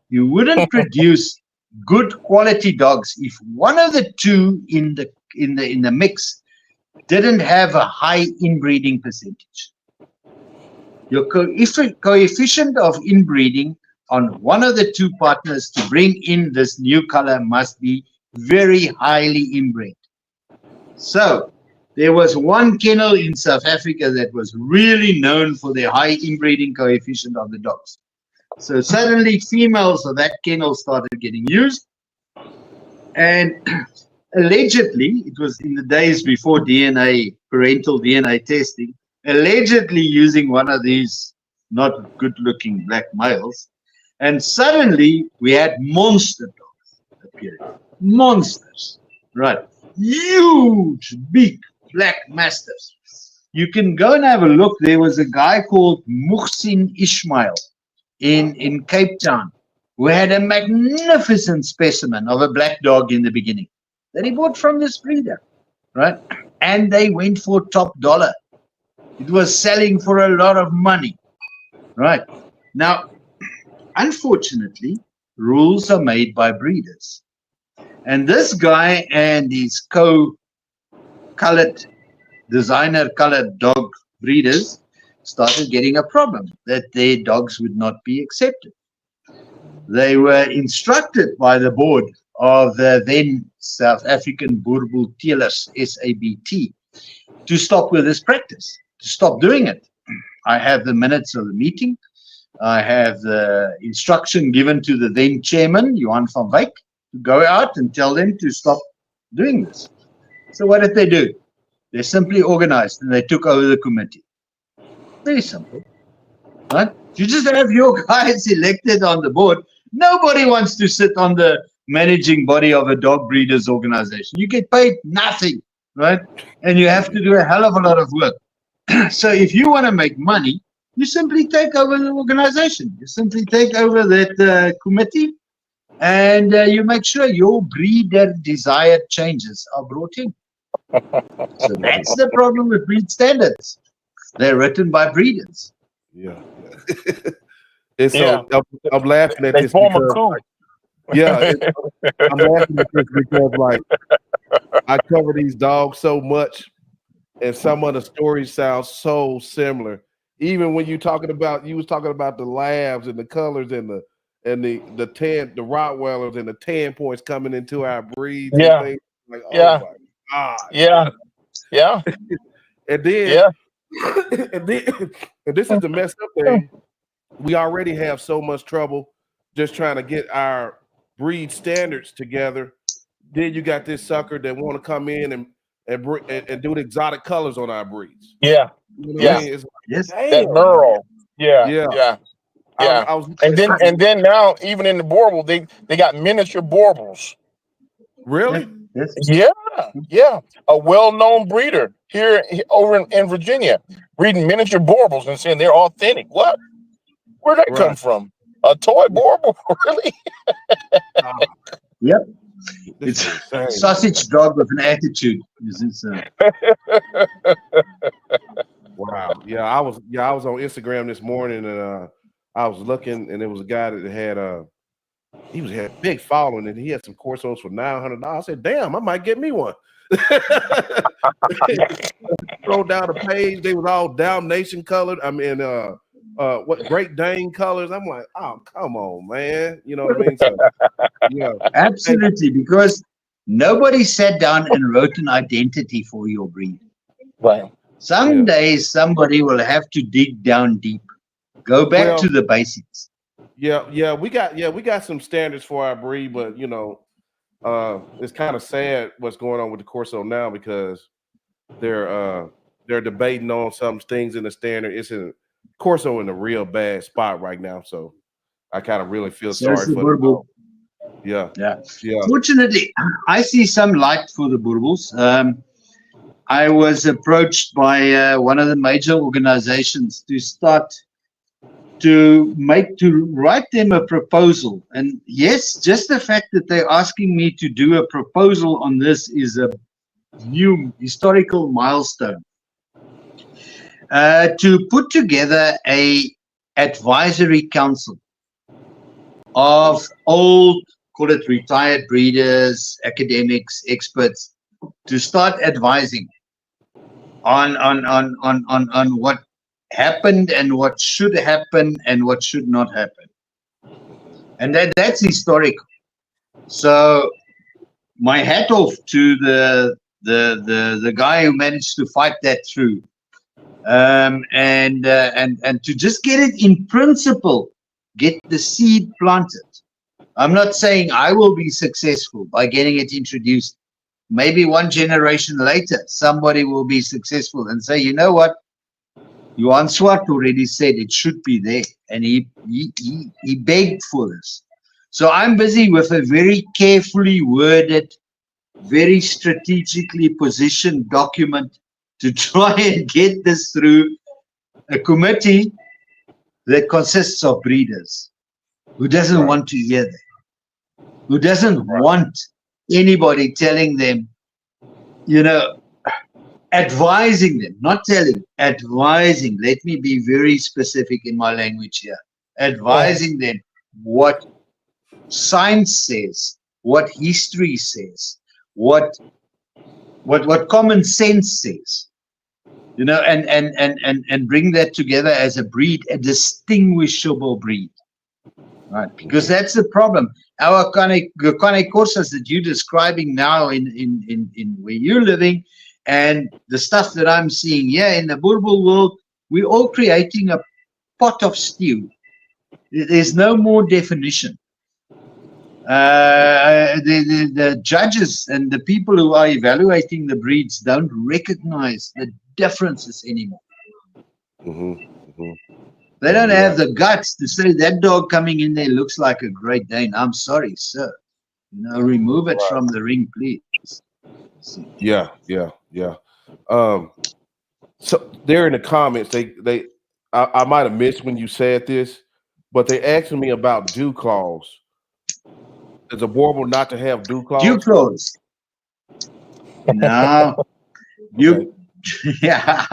Speaker 4: you wouldn't produce good quality dogs if one of the two in the mix didn't have a high inbreeding percentage. Your coefficient of inbreeding on one of the two partners to bring in this new color must be very highly inbred. So there was one kennel in South Africa that was really known for their high inbreeding coefficient of the dogs. So suddenly females of that kennel started getting used, and allegedly, it was in the days before parental DNA testing, allegedly using one of these not good-looking black males, and suddenly we had monster dogs appearing. Monsters, right? Huge, big black mastiffs. You can go and have a look. There was a guy called Muhsin Ismail in Cape Town who had a magnificent specimen of a black dog in the beginning that he bought from this breeder, right? And they went for top dollar. It was selling for a lot of money, right? Now, unfortunately, rules are made by breeders. And this guy and his designer colored dog breeders started getting a problem that their dogs would not be accepted. They were instructed by the board of the then South African Boerboel Teelers, SABT, to stop with this practice, to stop doing it. I have the minutes of the meeting. I have the instruction given to the then chairman, Johan van Wyk, to go out and tell them to stop doing this. So what did they do? They simply organized and they took over the committee. Very simple, right? You just have your guys elected on the board. Nobody wants to sit on the managing body of a dog breeders organization. You get paid nothing, right? And you have to do a hell of a lot of work. So if you want to make money, you simply take over the organization. You simply take over that committee, and you make sure your breeder desired changes are brought in. So that's the problem with breed standards. They're written by breeders.
Speaker 2: Yeah. And so I'm laughing at this because, I'm laughing at this because, like, I cover these dogs so much, and some of the stories sound so similar. Even when you was talking about the labs and the colors and the Rottweilers and the 10 points coming into our breeds.
Speaker 3: Yeah.
Speaker 2: And things. Like, oh
Speaker 3: Yeah.
Speaker 2: my God.
Speaker 3: Yeah. Yeah.
Speaker 2: And then, and this is the messed up thing. We already have so much trouble just trying to get our breed standards together. Then you got this sucker that want to come in and do the exotic colors on our breeds.
Speaker 3: Yeah.
Speaker 2: You know what I mean? It's like,
Speaker 4: Yes.
Speaker 3: That Merle. Yeah.
Speaker 2: I was
Speaker 3: And then now, even in the Boerboel, they got miniature Boerboels.
Speaker 2: Really?
Speaker 4: Yes.
Speaker 3: Yeah. A well-known breeder here over in Virginia, breeding miniature Boerboels and saying they're authentic. What? Where'd that come from? A toy Boerboel? Really?
Speaker 4: Yep.
Speaker 2: This
Speaker 4: It's
Speaker 2: is insane.
Speaker 4: sausage dog with an attitude.
Speaker 2: Wow. Yeah, I was on Instagram this morning, and I was looking, and there was a guy that had a big following, and he had some Corsos for $900. I said, "Damn, I might get me one." Throw down the page, they was all Dalmatian colored. I mean, what Great Dane colors. I'm like, oh, come on, man. You know what I mean? So, yeah,
Speaker 4: Absolutely, because nobody sat down and wrote an identity for your breed.
Speaker 3: Right.
Speaker 4: Some days somebody will have to dig down deep. Go back to the basics.
Speaker 2: Yeah, we got some standards for our breed, but you know, it's kind of sad what's going on with the Corso now because they're debating on some things in the standard. It's in Corso in a real bad spot right now, so I kind of really feel sorry for them. Yeah.
Speaker 4: Fortunately, I see some light for the Boerboels. I was approached by one of the major organizations to start to write them a proposal. And yes, just the fact that they're asking me to do a proposal on this is a new historical milestone. To put together a advisory council of old, call it retired breeders, academics, experts, to start advising on what happened and what should happen and what should not happen. And that's historical. So my hat off to the guy who managed to fight that through. And to just get it in principle, get the seed planted. I'm not saying I will be successful by getting it introduced. Maybe one generation later, somebody will be successful and say, you know what? Johan Swart already said it should be there, and he begged for this. So I'm busy with a very carefully worded, very strategically positioned document to try and get this through a committee that consists of breeders who doesn't want to hear that, who doesn't want anybody telling them, you know, advising them, not telling, advising. Let me be very specific in my language here. Advising them what science says, what history says, what common sense says, you know, and bring that together as a breed, a distinguishable breed, right? Because that's the problem. Our Cane Corsas that you're describing now in where you're living, and the stuff that I'm seeing here in the Boerboel world, we're all creating a pot of stew. There's no more definition. The judges and the people who are evaluating the breeds don't recognize the differences anymore. They don't have the guts to say that dog coming in there looks like a Great Dane. I'm sorry, sir. You know, remove it from the ring, please.
Speaker 2: Yeah. So there in the comments, I might have missed when you said this, but they asking me about dew claws. Is a Boerboel not to have dew claws?
Speaker 4: Dew claws. No. Yeah.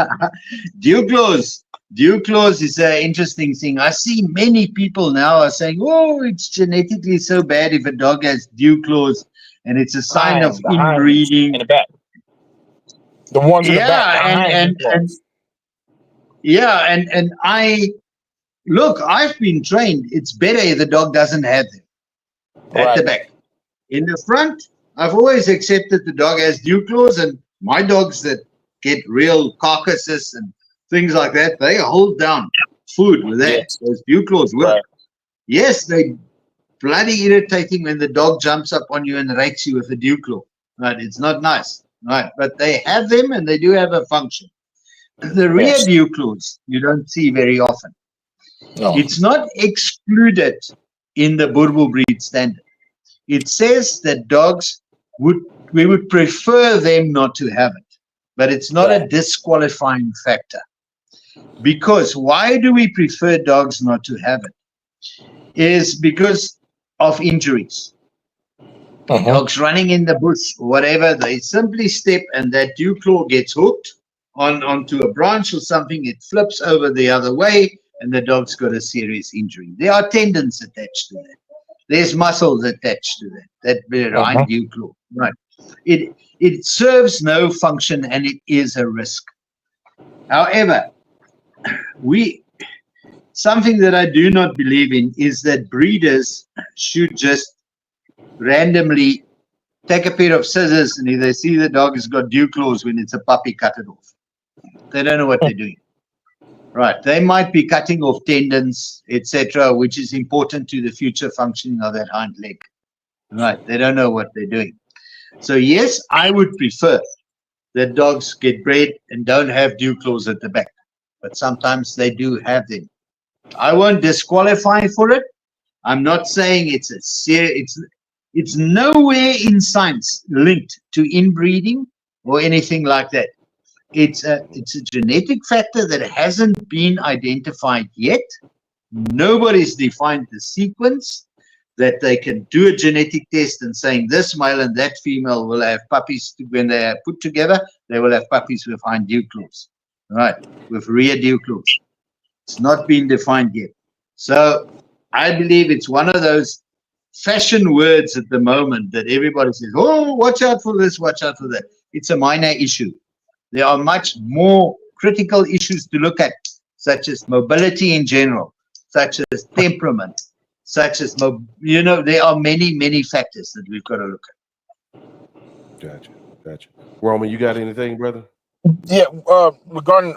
Speaker 4: Dew claws. Dew claws is an interesting thing. I see many people now are saying, oh, it's genetically so bad if a dog has dew claws, and it's a sign of inbreeding.
Speaker 3: In the back. The ones in the back.
Speaker 4: And I look, I've been trained. It's better if the dog doesn't have them at the back. In the front, I've always accepted the dog has dew claws, and my dogs that get real carcasses and things like that, they hold down food with that. Yes. Those dew claws work. Right. Yes, they bloody irritating when the dog jumps up on you and rakes you with a dew claw. Right, it's not nice. Right, but they have them and they do have a function. The rear dew claws you don't see very often. No. It's not excluded in the Boerboel breed standard. It says that dogs we would prefer them not to have it, but it's not a disqualifying factor. Because why do we prefer dogs not to have it? Is because of injuries. Dogs running in the bush or whatever, they simply step and that dew claw gets hooked onto a branch or something, it flips over the other way, and the dog's got a serious injury. There are tendons attached to that. There's muscles attached to that behind dew claw. Right. It serves no function and it is a risk. However, something that I do not believe in is that breeders should just randomly take a pair of scissors, and if they see the dog has got dew claws when it's a puppy, cut it off. They don't know what they're doing. Right. They might be cutting off tendons, etc., which is important to the future functioning of that hind leg. Right. They don't know what they're doing. So yes, I would prefer that dogs get bred and don't have dew claws at the back, but sometimes they do have them. I won't disqualify for it. I'm not saying it's a serious. It's nowhere in science linked to inbreeding or anything like that. It's a genetic factor that hasn't been identified yet. Nobody's defined the sequence that they can do a genetic test and saying this male and that female will have puppies when they are put together. They will have puppies with hind dew claws, right? With rear dew claws. It's not been defined yet. So I believe it's one of those fashion words at the moment that everybody says, oh, watch out for this, watch out for that. It's a minor issue. There are much more critical issues to look at, such as mobility in general, such as temperament, such as, there are many, many factors that we've got to look at.
Speaker 2: Gotcha. Roman, you got anything, brother?
Speaker 3: Yeah, regarding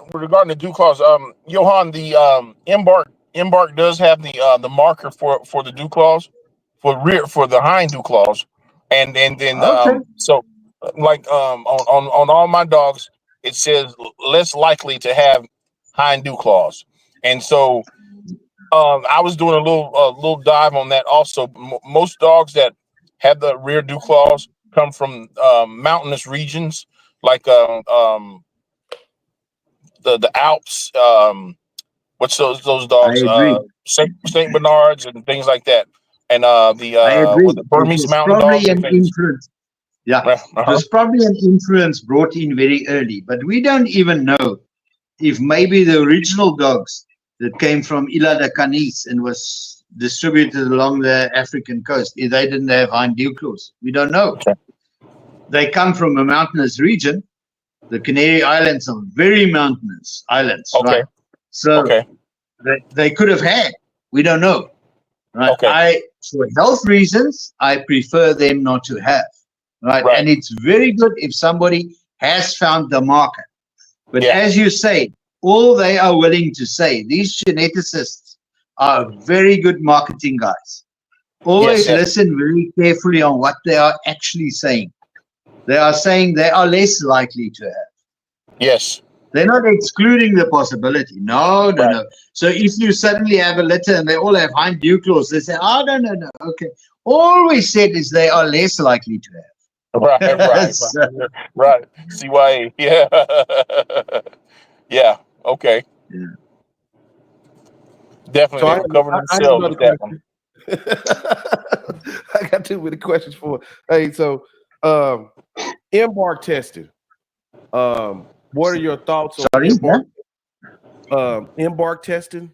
Speaker 3: the dew clause, Johan, the embark does have the marker for the dew clause for the hind dew clause, and then
Speaker 4: Okay.
Speaker 3: so like on all my dogs it says less likely to have hind dew clause, and so I was doing a little dive on that also. Most dogs that have the rear dew clause come from mountainous regions like the Alps, what's those
Speaker 4: I
Speaker 3: dogs?
Speaker 4: agree.
Speaker 3: Saint Bernards and things like that, and
Speaker 4: I agree.
Speaker 3: the
Speaker 4: It
Speaker 3: Burmese
Speaker 4: was
Speaker 3: mountain
Speaker 4: probably
Speaker 3: dogs and
Speaker 4: an
Speaker 3: things.
Speaker 4: influence. Yeah, it
Speaker 3: Uh-huh.
Speaker 4: was probably an influence brought in very early, but we don't even know if maybe the original dogs that came from Ilha de Canis and was distributed along the African coast, if they didn't have hind dew claws. We don't know.
Speaker 3: Okay.
Speaker 4: They come from a mountainous region. The Canary Islands are very mountainous islands,
Speaker 3: Okay.
Speaker 4: right? So they could have had. We don't know. Right?
Speaker 3: Okay.
Speaker 4: For health reasons, I prefer them not to have. Right? And it's very good if somebody has found the marker. But as you say, all they are willing to say, these geneticists are very good marketing guys. Always listen very carefully on what they are actually saying. They are saying they are less likely to have.
Speaker 3: Yes.
Speaker 4: They're not excluding the possibility. No. So if you suddenly have a litter and they all have hind dew claws, they say, oh, no. Okay. All we said is they are less likely to have.
Speaker 3: Right. CYA. Yeah. Yeah. Okay.
Speaker 4: Yeah.
Speaker 3: Definitely.
Speaker 2: So
Speaker 3: They were covering themselves with that one.
Speaker 2: I got too many questions for. Hey, so embark testing. What are your thoughts on embark testing?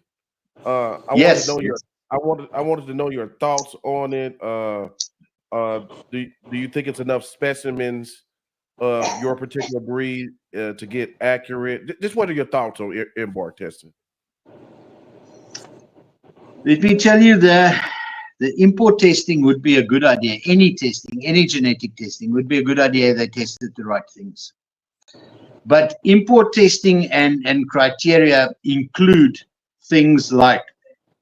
Speaker 2: I wanted to know your thoughts on it. Do you think it's enough specimens of your particular breed to get accurate? Just what are your thoughts on embark testing?
Speaker 4: Let me tell you, the import testing would be a good idea. Any testing, any genetic testing would be a good idea if they tested the right things. But import testing and criteria include things like,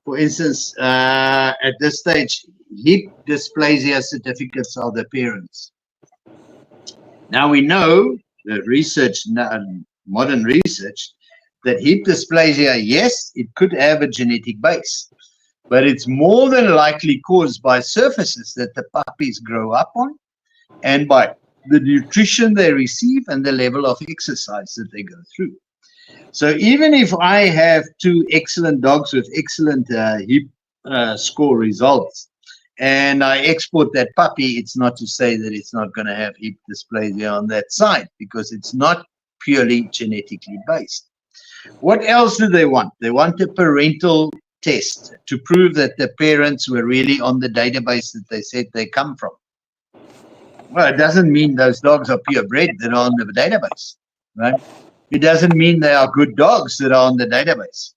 Speaker 4: for instance, at this stage, hip dysplasia certificates of the parents. Now we know the research, modern research, that hip dysplasia, yes, it could have a genetic base, but it's more than likely caused by surfaces that the puppies grow up on and by the nutrition they receive and the level of exercise that they go through. So even if I have two excellent dogs with excellent hip score results and I export that puppy, it's not to say that it's not going to have hip dysplasia on that side, because it's not purely genetically based. What else do they want? They want a parental test to prove that the parents were really on the database that they said they come from. Well, it doesn't mean those dogs are purebred that are on the database, right? It doesn't mean they are good dogs that are on the database.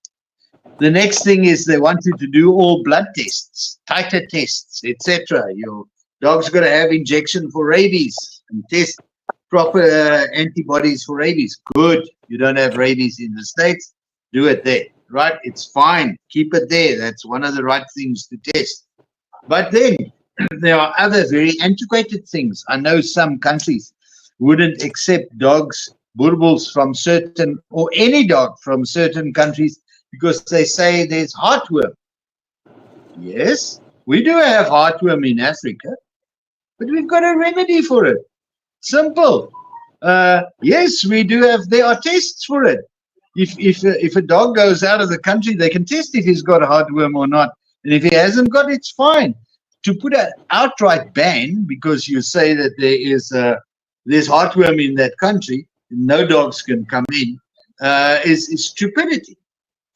Speaker 4: The next thing is they want you to do all blood tests, titer tests, etc. Your dog's got to have injection for rabies and test proper antibodies for rabies. Good. You don't have rabies in the States, do it there, right? It's fine. Keep it there. That's one of the right things to test. But then there are other very antiquated things. I know some countries wouldn't accept dogs, Boerboels from certain, or any dog from certain countries, because they say there's heartworm. Yes, we do have heartworm in Africa, but we've got a remedy for it. Simple. Yes, we do have, there are tests for it. If a dog goes out of the country, they can test if he's got a heartworm or not. And if he hasn't got it, it's fine. To put an outright ban because you say that there's heartworm in that country, no dogs can come in, is stupidity.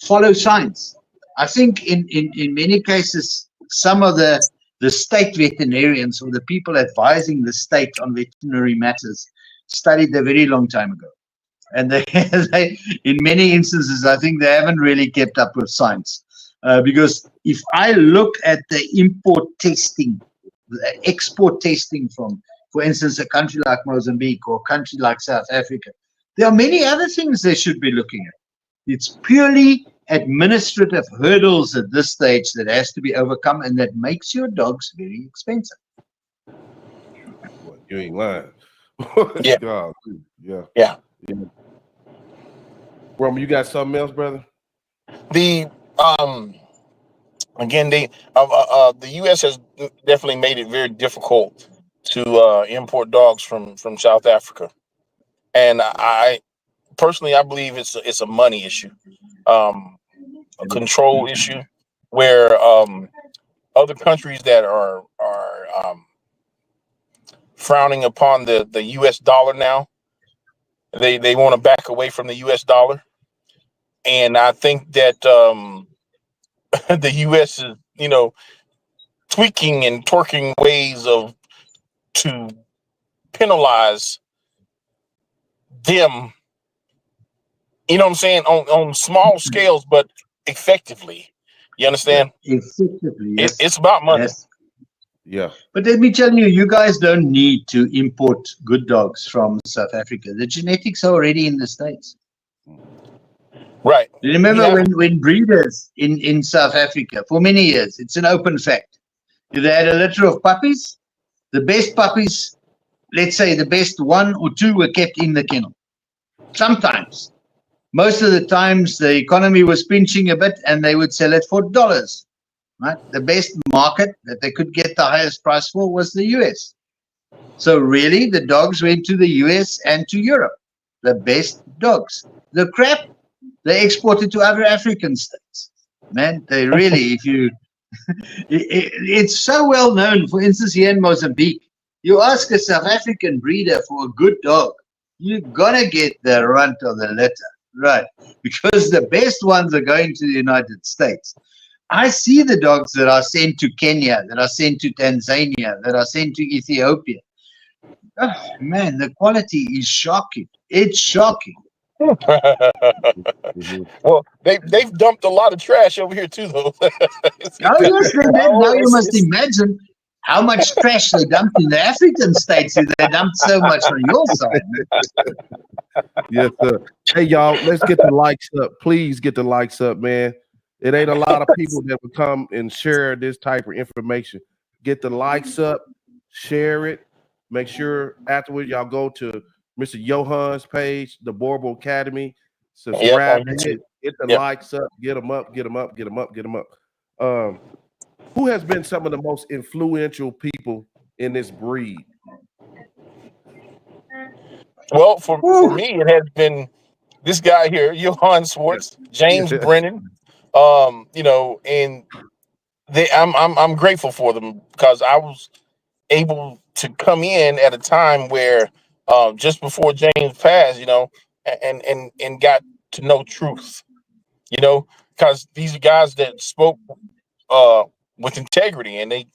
Speaker 4: Follow science. I think in many cases, some of the state veterinarians or the people advising the state on veterinary matters studied a very long time ago. And they, in many instances, I think they haven't really kept up with science. Because if I look at the import testing, the export testing from, for instance, a country like Mozambique or a country like South Africa, there are many other things they should be looking at. It's purely administrative hurdles at this stage that has to be overcome, and that makes your dogs very expensive.
Speaker 2: Boy, you ain't lying.
Speaker 3: Yeah.
Speaker 2: God, yeah.
Speaker 3: Yeah.
Speaker 2: Roman, you got something else, brother?
Speaker 3: The again, the U.S. has definitely made it very difficult to import dogs from South Africa, and I personally I believe it's a money issue, a control issue, where other countries that are frowning upon the U.S. dollar now, they want to back away from the U.S. dollar, and I think that the U.S. is tweaking and twerking ways to penalize them, what I'm saying, on small scales, but effectively. You understand?
Speaker 4: Effectively, yes.
Speaker 3: It's about money.
Speaker 4: Yes.
Speaker 2: Yeah.
Speaker 4: But let me tell you, you guys don't need to import good dogs from South Africa. The genetics are already in the States.
Speaker 3: Right.
Speaker 4: You remember when breeders in South Africa, for many years, it's an open fact, if they had a litter of puppies, the best puppies, let's say the best one or two were kept in the kennel. Sometimes. Most of the times the economy was pinching a bit and they would sell it for dollars. Right? The best market that they could get the highest price for was the US. So really the dogs went to the US and to Europe. The best dogs. The crap, they exported to other African states. Man, they really, if you, it's so well known. For instance, here in Mozambique, you ask a South African breeder for a good dog, you're gonna get the runt of the litter, right? Because the best ones are going to the United States. I see the dogs that are sent to Kenya, that are sent to Tanzania, that are sent to Ethiopia. Oh, man, the quality is shocking. It's shocking.
Speaker 3: Well, they've dumped a lot of trash over here too, though.
Speaker 4: Oh yes, they did. Now you must imagine how much trash they dumped in the African states if they dumped so much on your side.
Speaker 2: Yes, sir. Hey, y'all, let's get the likes up. Please get the likes up, man. It ain't a lot of people that would come and share this type of information. Get the likes up, share it. Make sure afterward y'all go to Mr. Johan's page, the Boerboel Academy. Subscribe, get the likes up, get them up, get them up, get them up, get them up. Who has been some of the most influential people in this breed?
Speaker 3: Well, for me, it has been this guy here, Johan Swart, James Brennan. And I'm grateful for them because I was able to come in at a time where just before James passed, and got to know truth, because these are guys that spoke with integrity and they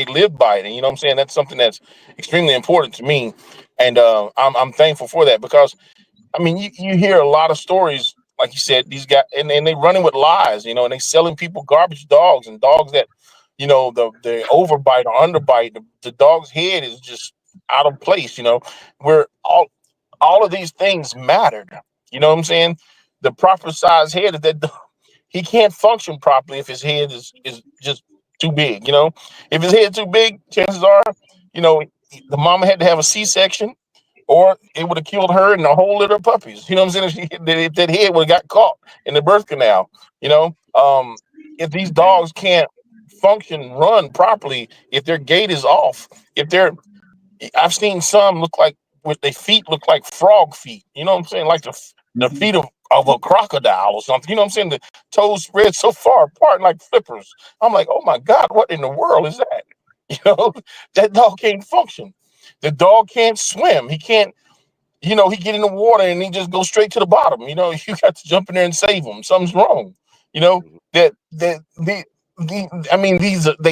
Speaker 3: live by it. And you know what I'm saying? That's something that's extremely important to me. And I'm thankful for that because, I mean, you hear a lot of stories, like you said, these guys, and they running with lies, and they selling people garbage dogs and dogs that, the overbite or underbite, the dog's head is just out of place, where all of these things mattered. You know what I'm saying? The proper size head of that dog, he can't function properly if his head is just too big, If his head too big, chances are, the mama had to have a C-section, or it would have killed her and a whole litter of puppies. You know what I'm saying? If that head would have got caught in the birth canal, if these dogs can't function, run properly, if their gait is off, I've seen some look like, with their feet look like frog feet. You know what I'm saying? Like the feet of a crocodile or something. You know what I'm saying? The toes spread so far apart like flippers. I'm like, oh my God, what in the world is that? That dog can't function. The dog can't swim. He can't, he get in the water and he just goes straight to the bottom. You got to jump in there and save him. Something's wrong. They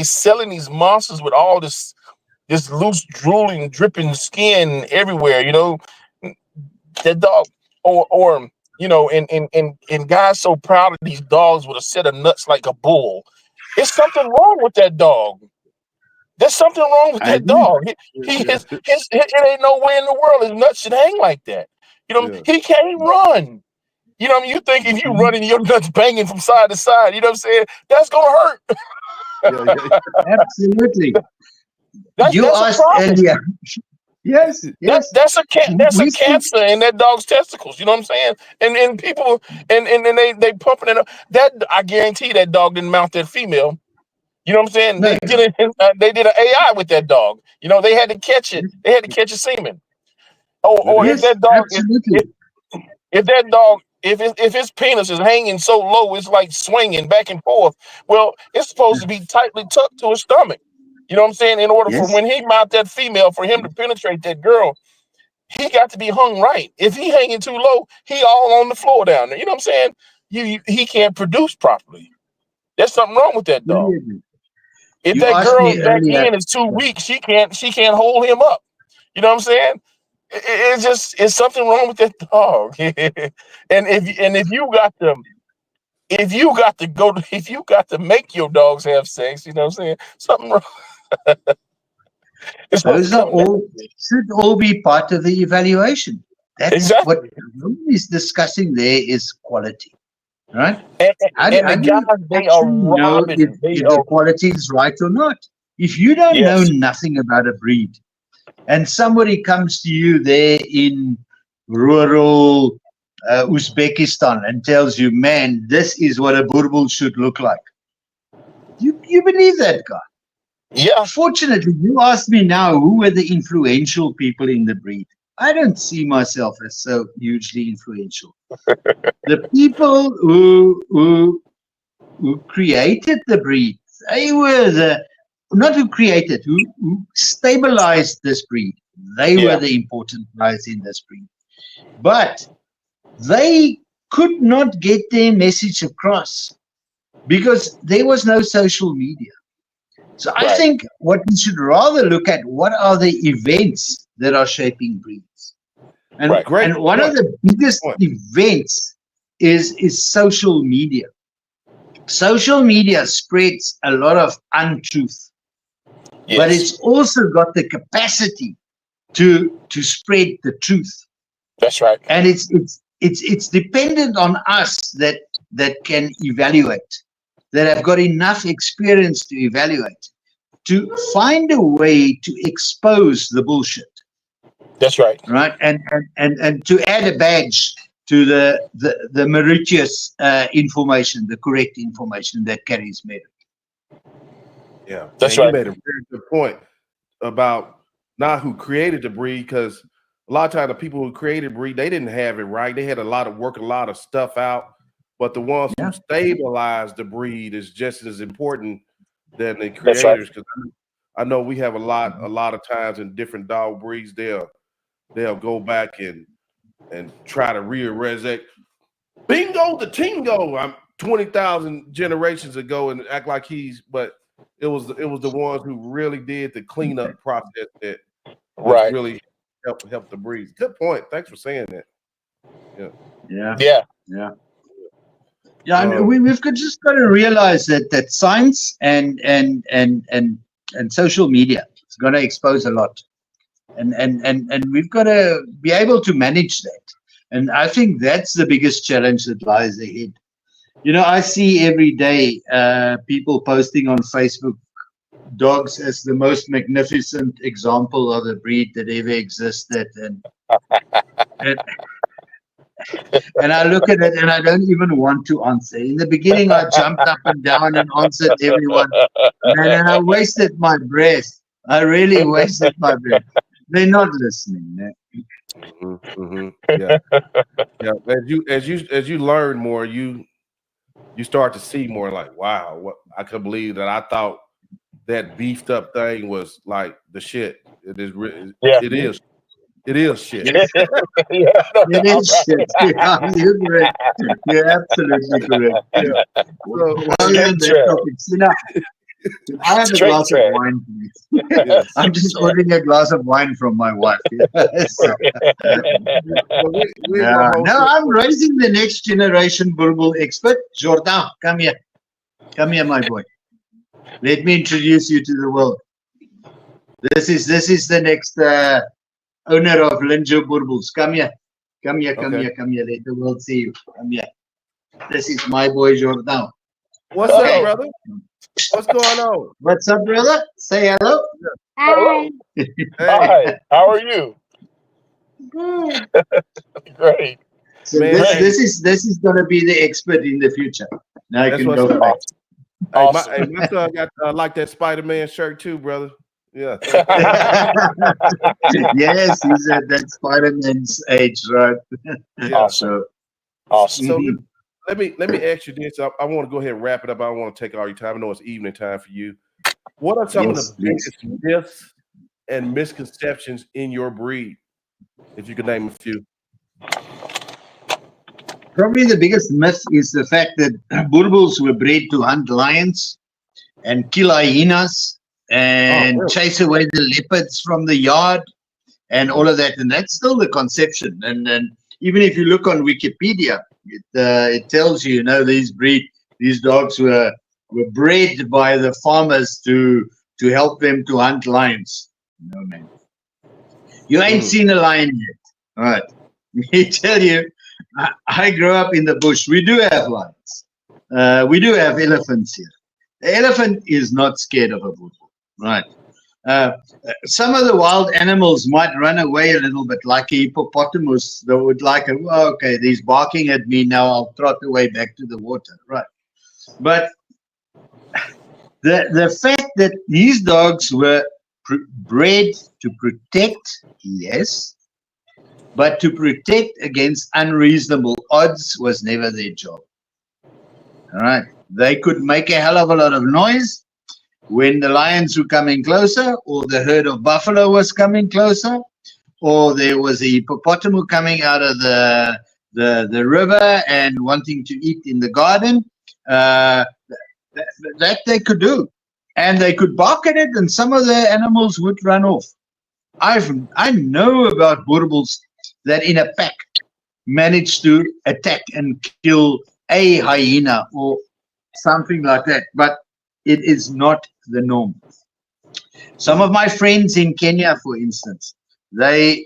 Speaker 3: selling these monsters with all this loose, drooling, dripping skin everywhere. That dog, or and guys so proud of these dogs with a set of nuts like a bull. There's something wrong with that dog. There's something wrong with
Speaker 4: I
Speaker 3: that
Speaker 4: agree.
Speaker 3: dog. It ain't no way in the world his nuts should hang like that.
Speaker 2: Yeah.
Speaker 3: He can't run. You think if you running your nuts banging from side to side, you know what I'm saying? That's gonna hurt.
Speaker 4: Absolutely.
Speaker 3: That's
Speaker 4: You
Speaker 3: a
Speaker 4: asked
Speaker 3: problem.
Speaker 4: earlier. Yes, yes.
Speaker 3: That's a
Speaker 4: We see-
Speaker 3: cancer in that dog's testicles. You know what I'm saying? And people and they pumping it up. That I guarantee that dog didn't mount that female. You know what I'm saying?
Speaker 4: No,
Speaker 3: They did an AI with that dog. They had to catch it. They had to catch a semen. Or if
Speaker 4: yes,
Speaker 3: that dog
Speaker 4: absolutely.
Speaker 3: if that dog if his penis is hanging so low it's like swinging back and forth, well, it's supposed to be tightly tucked to his stomach. You know what I'm saying? In order for
Speaker 4: Yes.
Speaker 3: when he mount that female, for him to penetrate that girl, he got to be hung right. If he hanging too low, he all on the floor down there. You know what I'm saying? He can't produce properly. There's something wrong with that dog.
Speaker 4: Brilliant.
Speaker 3: If
Speaker 4: You
Speaker 3: that
Speaker 4: asked
Speaker 3: girl's
Speaker 4: me
Speaker 3: back
Speaker 4: earlier.
Speaker 3: end is too weak, she can't hold him up. You know what I'm saying? It's something wrong with that dog. And if you got to make your dogs have sex, you know what I'm saying? Something wrong. It's
Speaker 4: Those are
Speaker 3: something
Speaker 4: all should all be part of the evaluation. That's
Speaker 3: Exactly.
Speaker 4: what nobody's discussing there is quality, right?
Speaker 3: And,
Speaker 4: How
Speaker 3: and
Speaker 4: do
Speaker 3: the
Speaker 4: you
Speaker 3: guys, they are
Speaker 4: actually know
Speaker 3: robbing.
Speaker 4: if the quality is right or not? If you don't know
Speaker 3: Yes.
Speaker 4: nothing about a breed, and somebody comes to you there in rural Uzbekistan and tells you, man, this is what a Boerboel should look like, you believe that guy.
Speaker 3: Yeah.
Speaker 4: Fortunately, you asked me now who were the influential people in the breed. I don't see myself as so hugely influential. The people who created the breed, they were not who created, who stabilized this breed. They were the important guys in this breed. But they could not get their message across because there was no social media. So I think what we should rather look at, what are the events that are shaping breeds? And, and one of the biggest events is social media. Social media spreads a lot of untruth, but it's also got the capacity to spread the truth.
Speaker 3: That's right.
Speaker 4: And it's dependent on us that can evaluate, that have got enough experience to evaluate, to find a way to expose the bullshit.
Speaker 3: That's right.
Speaker 4: Right, and to add a badge to the meritorious information, the correct information that carries merit.
Speaker 2: Yeah,
Speaker 3: that's
Speaker 2: right.
Speaker 3: right.
Speaker 2: You made a very good point about not who created the breed, because a lot of times the people who created breed, they didn't have it right. They had a lot of stuff out, but the ones who stabilized the breed is just as important than the creators. Because I know we have a lot of times in different dog breeds, they'll go back and try to resurrect Bingo the Tingo. I'm 20,000 generations ago and act like but it was the ones who really did the cleanup process that really helped the breeds. Good point. Thanks for saying that.
Speaker 4: Yeah. And we've just got to realize that science and social media is going to expose a lot, and we've got to be able to manage that. And I think that's the biggest challenge that lies ahead. I see every day people posting on Facebook dogs as the most magnificent example of a breed that ever existed, and I look at it and I don't even want to answer. In the beginning, I jumped up and down and answered everyone, and I wasted my breath. I really wasted my breath. They're not listening.
Speaker 2: Yeah. As you learn more, you start to see more. Like, wow, I could believe that. I thought that beefed up thing was like the shit. It is. It is. It is shit.
Speaker 4: It is shit. Yeah, you're correct. You're absolutely correct. Well, on that topic, I have a
Speaker 3: Straight
Speaker 4: glass of
Speaker 3: trash.
Speaker 4: wine.
Speaker 2: Yes.
Speaker 4: I'm just ordering a glass of wine from my wife. So,
Speaker 2: Well, we're
Speaker 4: yeah.
Speaker 2: gonna host
Speaker 4: No,
Speaker 2: it.
Speaker 4: I'm raising the next generation Boerboel expert. Jordan, come here. Come here, my boy. Let me introduce you to the world. This is the next owner of Linjo Boerboels. Come here. Come here, come
Speaker 2: Okay.
Speaker 4: here, come here. Let the world see you. Come here. This is my boy Jordan.
Speaker 2: What's
Speaker 3: Okay.
Speaker 2: up, brother? What's going on?
Speaker 4: What's up, brother? Say hello.
Speaker 3: Hello.
Speaker 2: Hey,
Speaker 3: Hi. How are you?
Speaker 6: Good.
Speaker 3: Great.
Speaker 4: So
Speaker 2: Man,
Speaker 4: this is gonna be the expert in the future. Now I
Speaker 2: that's
Speaker 4: can
Speaker 2: what's
Speaker 4: go
Speaker 2: up.
Speaker 4: back.
Speaker 3: Awesome.
Speaker 2: My son got like that Spider-Man shirt too, brother. Yeah.
Speaker 4: Yes, he's at that Spider-Man's age, right?
Speaker 2: Yeah.
Speaker 3: Awesome.
Speaker 4: So,
Speaker 3: Awesome.
Speaker 2: So
Speaker 4: mhm.
Speaker 2: let me ask you this. I want to go ahead and wrap it up. I don't want to take all your time. I know it's evening time for you. What are some
Speaker 4: Yes,
Speaker 2: of the
Speaker 4: please.
Speaker 2: biggest myths and misconceptions in your breed? If you could name a few.
Speaker 4: Probably the biggest myth is the fact that Boerboels were bred to hunt lions and kill hyenas and
Speaker 2: really?
Speaker 4: chase away the leopards from the yard and all of that. And that's still the conception. And even if you look on Wikipedia, it tells you, these dogs were bred by the farmers to help them to hunt lions. No, man. You ain't seen a lion yet. All right. Me tell you, I grew up in the bush. We do have lions. We do have elephants here. The elephant is not scared of a Boerboel, right? Some of the wild animals might run away a little bit, like a hippopotamus. They would okay, he's barking at me now. I'll trot away back to the water, right? But the fact that these dogs were bred to protect, yes, but to protect against unreasonable odds was never their job. All right. They could make a hell of a lot of noise when the lions were coming closer, or the herd of buffalo was coming closer, or there was a hippopotamus coming out of the river and wanting to eat in the garden. That they could do. And they could bark at it, and some of the animals would run off. I know about Boerboels that in a pack managed to attack and kill a hyena or something like that, but it is not the norm. Some of my friends in Kenya, for instance, this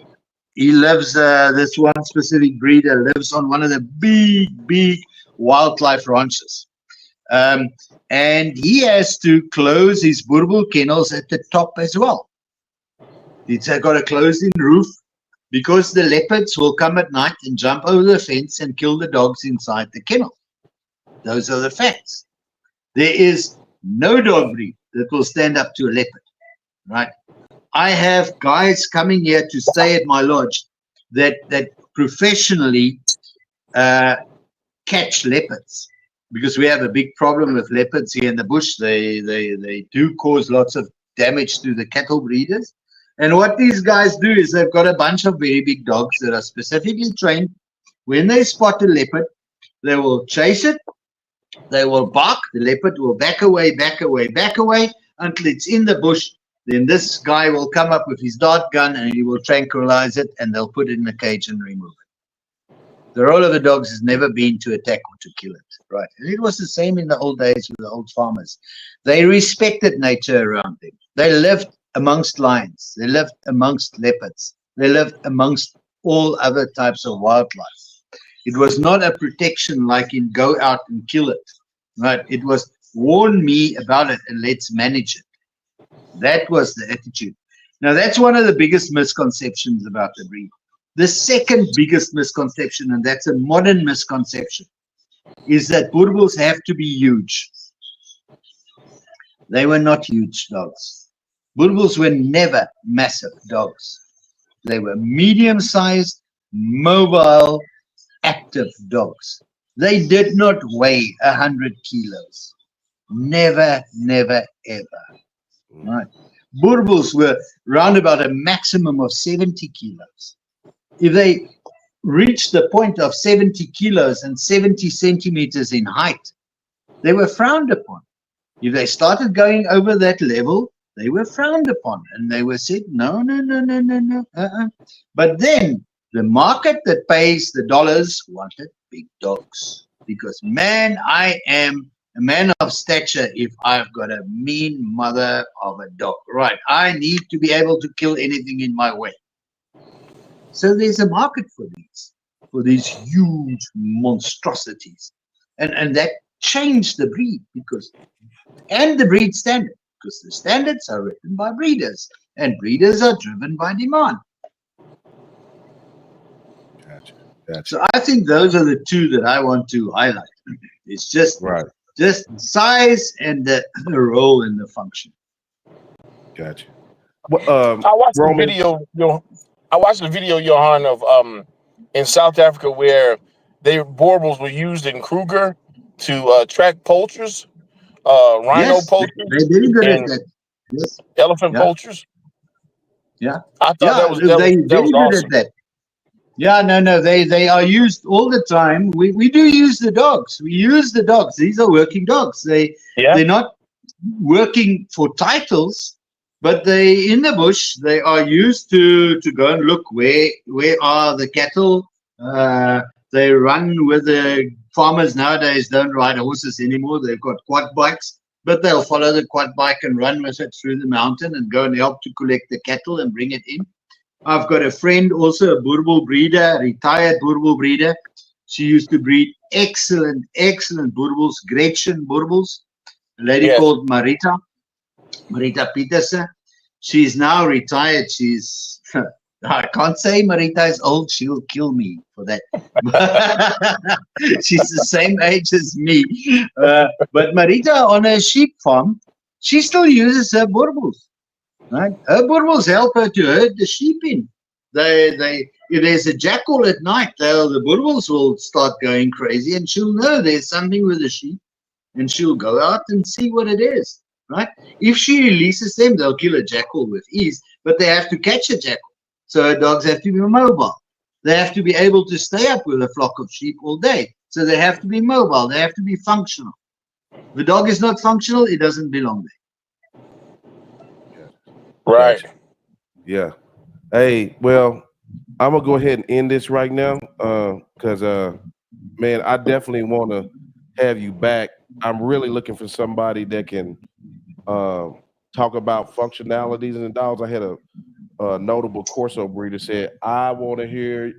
Speaker 4: one specific breeder lives on one of the big wildlife ranches. And he has to close his Boerboel kennels at the top as well. It's got a closed-in roof because the leopards will come at night and jump over the fence and kill the dogs inside the kennel. Those are the facts. There is no dog breed that will stand up to a leopard, right? I have guys coming here to stay at my lodge that professionally catch leopards, because we have a big problem with leopards here in the bush. They do cause lots of damage to the cattle breeders. And what these guys do is they've got a bunch of very big dogs that are specifically trained. When they spot a leopard, they will chase it. They will bark. The leopard will back away until it's in the bush. Then this guy will come up with his dart gun and he will tranquilize it, and they'll put it in a cage and remove it. The role of the dogs has never been to attack or to kill it, right? And it was the same in the old days with the old farmers. They respected nature around them. They lived amongst lions. They lived amongst leopards. They lived amongst all other types of wildlife. It was not a protection like in go out and kill it, right? It was warn me about it and let's manage it. That was the attitude. Now, that's one of the biggest misconceptions about the breed. The second biggest misconception, and that's a modern misconception, is that Boerboels have to be huge. They were not huge dogs. Boerboels were never massive dogs. They were medium-sized, mobile, active dogs. They did not weigh 100 kilos. Never, never, ever. Right. Boerboels were round about a maximum of 70 kilos. If they reached the point of 70 kilos and 70 centimeters in height, they were frowned upon. If they started going over that level, they were frowned upon and they were said, no, no, no, no, no, no. But then the market that pays the dollars wanted big dogs because, man, I am a man of stature if I've got a mean mother of a dog. Right. I need to be able to kill anything in my way. So there's a market for these huge monstrosities. And that changed the breed and the breed standard, because the standards are written by breeders and breeders are driven by demand.
Speaker 2: Gotcha.
Speaker 4: So I think those are the two that I want to highlight. It's just
Speaker 2: Right.
Speaker 4: just size and the role and the function.
Speaker 2: Gotcha. Well,
Speaker 3: I watched the
Speaker 2: Roman,
Speaker 3: video. I watched the video, Johan, of in South Africa where Boerboels were used in Kruger to track poachers, rhino
Speaker 4: Yes,
Speaker 3: poachers,
Speaker 4: they're very good at
Speaker 3: and
Speaker 4: that. Yes,
Speaker 3: elephant
Speaker 4: yeah,
Speaker 3: poachers.
Speaker 4: yeah,
Speaker 3: I thought
Speaker 4: yeah. They're very
Speaker 3: that was
Speaker 4: good at
Speaker 3: awesome.
Speaker 4: that. Yeah, no, they are used all the time. We do use the dogs. We use the dogs. These are working dogs.
Speaker 3: Yeah.
Speaker 4: They're not working for titles, but they in the bush. They are used to go and look where are the cattle. They run with the farmers nowadays. Don't ride horses anymore. They've got quad bikes, but they'll follow the quad bike and run with it through the mountain and go and help to collect the cattle and bring it in. I've got a friend, also a Boerboel breeder, retired Boerboel breeder. She used to breed excellent Boerboels, Gretchen Boerboels. A lady
Speaker 3: Yes.
Speaker 4: called Marita Petersen. She's now retired. She's, I can't say Marita is old. She'll kill me for that. She's the same age as me. But Marita, on her sheep farm, she still uses her Boerboels. Right? Her Boerboels help her to herd the sheep in. If there's a jackal at night, the Boerboels will start going crazy, and she'll know there's something with the sheep, and she'll go out and see what it is. Right? If she releases them, they'll kill a jackal with ease, but they have to catch a jackal. So her dogs have to be mobile. They have to be able to stay up with a flock of sheep all day. So they have to be mobile. They have to be functional. If the dog is not functional, it doesn't belong there.
Speaker 3: Right.
Speaker 2: Gotcha. Yeah. Hey, well, I'm gonna go ahead and end this right now, because man, I definitely want to have you back. I'm really looking for somebody that can talk about functionalities in dogs. I had a notable Corso breeder said, I want to hear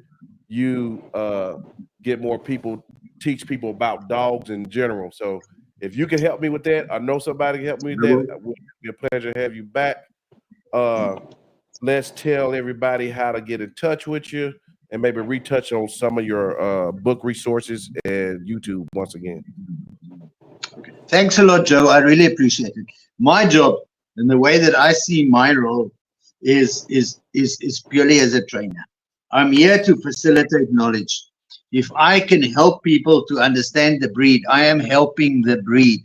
Speaker 2: you get more people, teach people about dogs in general. So if you can help me with that, I know somebody can help me with that. It would be a pleasure to have you back. Let's tell everybody how to get in touch with you and maybe retouch on some of your book resources and YouTube once again.
Speaker 4: Thanks a lot, Joe. I really appreciate it. My job and the way that I see my role is purely as a trainer. I'm here to facilitate knowledge. If I can help people to understand the breed, I am helping the breed.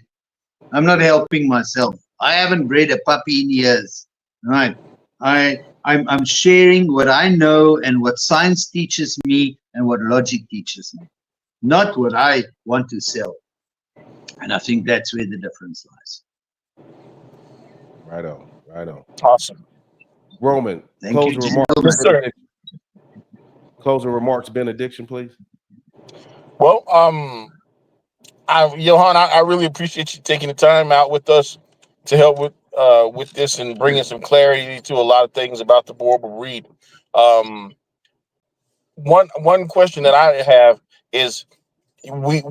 Speaker 4: I'm not helping myself. I haven't bred a puppy in years. Right? I'm sharing what I know and what science teaches me and what logic teaches me, not what I want to sell. And I think that's where the difference lies.
Speaker 2: Right on, right on.
Speaker 3: Awesome.
Speaker 2: Roman,
Speaker 4: Thank
Speaker 2: closing
Speaker 4: you,
Speaker 2: remarks.
Speaker 3: Yes, sir.
Speaker 2: Closing remarks, benediction, please.
Speaker 3: Well, Johan, I really appreciate you taking the time out with us to help with this and bringing some clarity to a lot of things about the Boerboel breed. One question that I have is we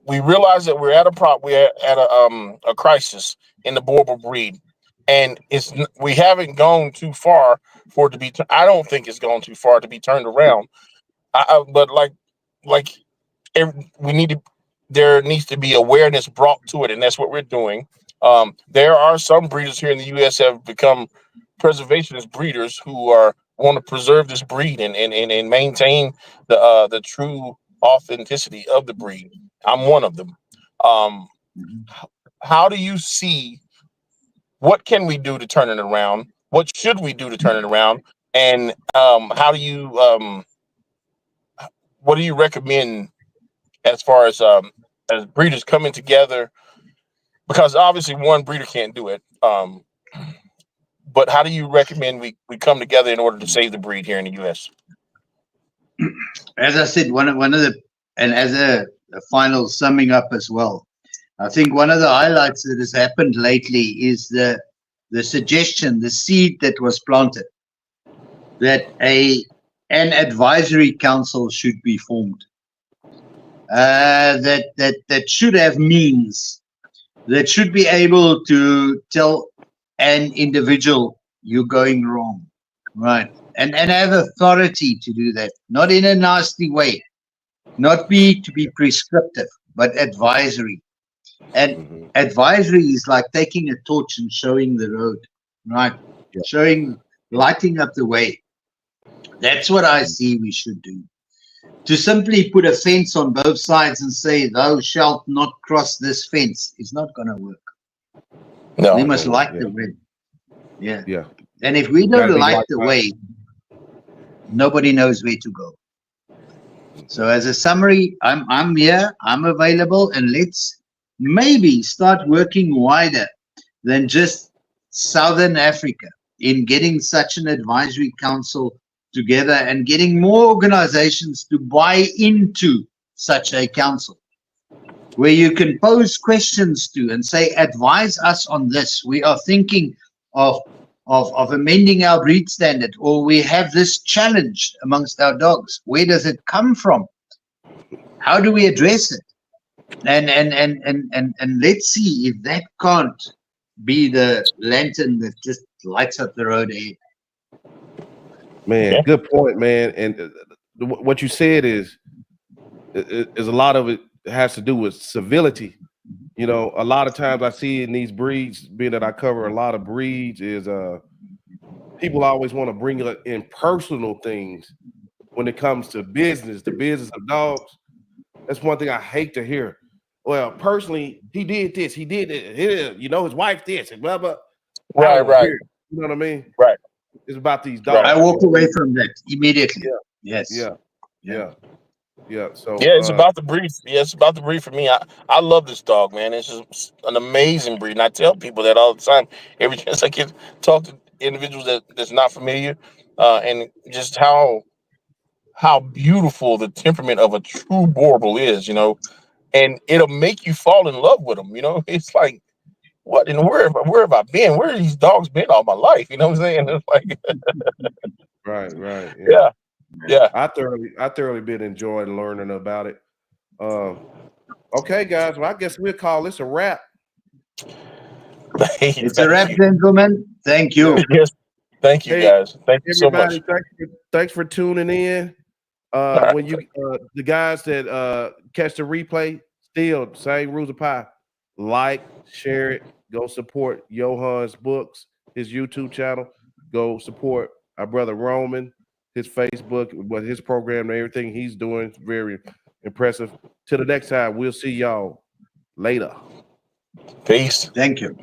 Speaker 3: realize that we're at a crisis in the Boerboel breed, and we haven't gone too far for it to be. I don't think it's gone too far to be turned around. But we need to. There needs to be awareness brought to it, and that's what we're doing. There are some breeders here in the U.S. have become preservationist breeders who want to preserve this breed and maintain the true authenticity of the breed. I'm one of them. How do you see? What can we do to turn it around? What should we do to turn it around? And how do you? What do you recommend as far as breeders coming together, because obviously one breeder can't do it. But how do you recommend we come together in order to save the breed here in the U.S.?
Speaker 4: As I said, one of the, and as a final summing up as well, I think one of the highlights that has happened lately is the suggestion, the seed that was planted, that an advisory council should be formed. That should have means, that should be able to tell an individual you're going wrong, right? And have authority to do that, not in a nasty way, not to be prescriptive, but advisory. And advisory is like taking a torch and showing the road, right? Yeah. Lighting up the way. That's what I see we should do. To simply put a fence on both sides and say, thou shalt not cross this fence, is not going to work. No, we must light the way. Yeah. Yeah. And if we don't light the way, nobody knows where to go. So as a summary, I'm here, I'm available, and let's maybe start working wider than just Southern Africa in getting such an advisory council together and getting more organizations to buy into such a council where you can pose questions to and say, advise us on this. We are thinking of amending our breed standard, or we have this challenge amongst our dogs. Where does it come from? How do we address it? And let's see if that can't be the lantern that just lights up the road ahead.
Speaker 2: Man, good point, man. And what you said is a lot of it has to do with civility. You know, a lot of times I see in these breeds, being that I cover a lot of breeds, is people always want to bring in personal things when it comes to business, the business of dogs. That's one thing I hate to hear. Well, personally, he did this, he did it, you know, his wife this, and blah, blah.
Speaker 3: Right.
Speaker 2: You know what I mean?
Speaker 3: Right.
Speaker 2: It's about these dogs.
Speaker 4: I walk away from that immediately. Yeah. Yes.
Speaker 2: Yeah. So
Speaker 3: it's about the breed. Yeah, it's about the breed for me. I love this dog, man. It's just an amazing breed, and I tell people that all the time. Every chance I can talk to individuals that's not familiar, and just how beautiful the temperament of a true Boerboel is, you know, and it'll make you fall in love with them. You know, it's like, what in where have I been? Where have these dogs been all my life? You know what I'm saying? It's like,
Speaker 2: right.
Speaker 3: Yeah.
Speaker 2: I thoroughly been enjoying learning about it. Okay, guys. Well, I guess we'll call this a wrap.
Speaker 4: It's a wrap, gentlemen. Thank you.
Speaker 3: Yes. Thank you, guys. Thank you so much.
Speaker 2: Thanks for tuning in. When you the guys that catch the replay, still same rules apply. Like, share it, go support Johan's books, his YouTube channel. Go support our brother Roman, his Facebook, but his program and everything he's doing is very impressive. Till the next time, we'll see y'all later.
Speaker 3: Peace.
Speaker 4: Thank you.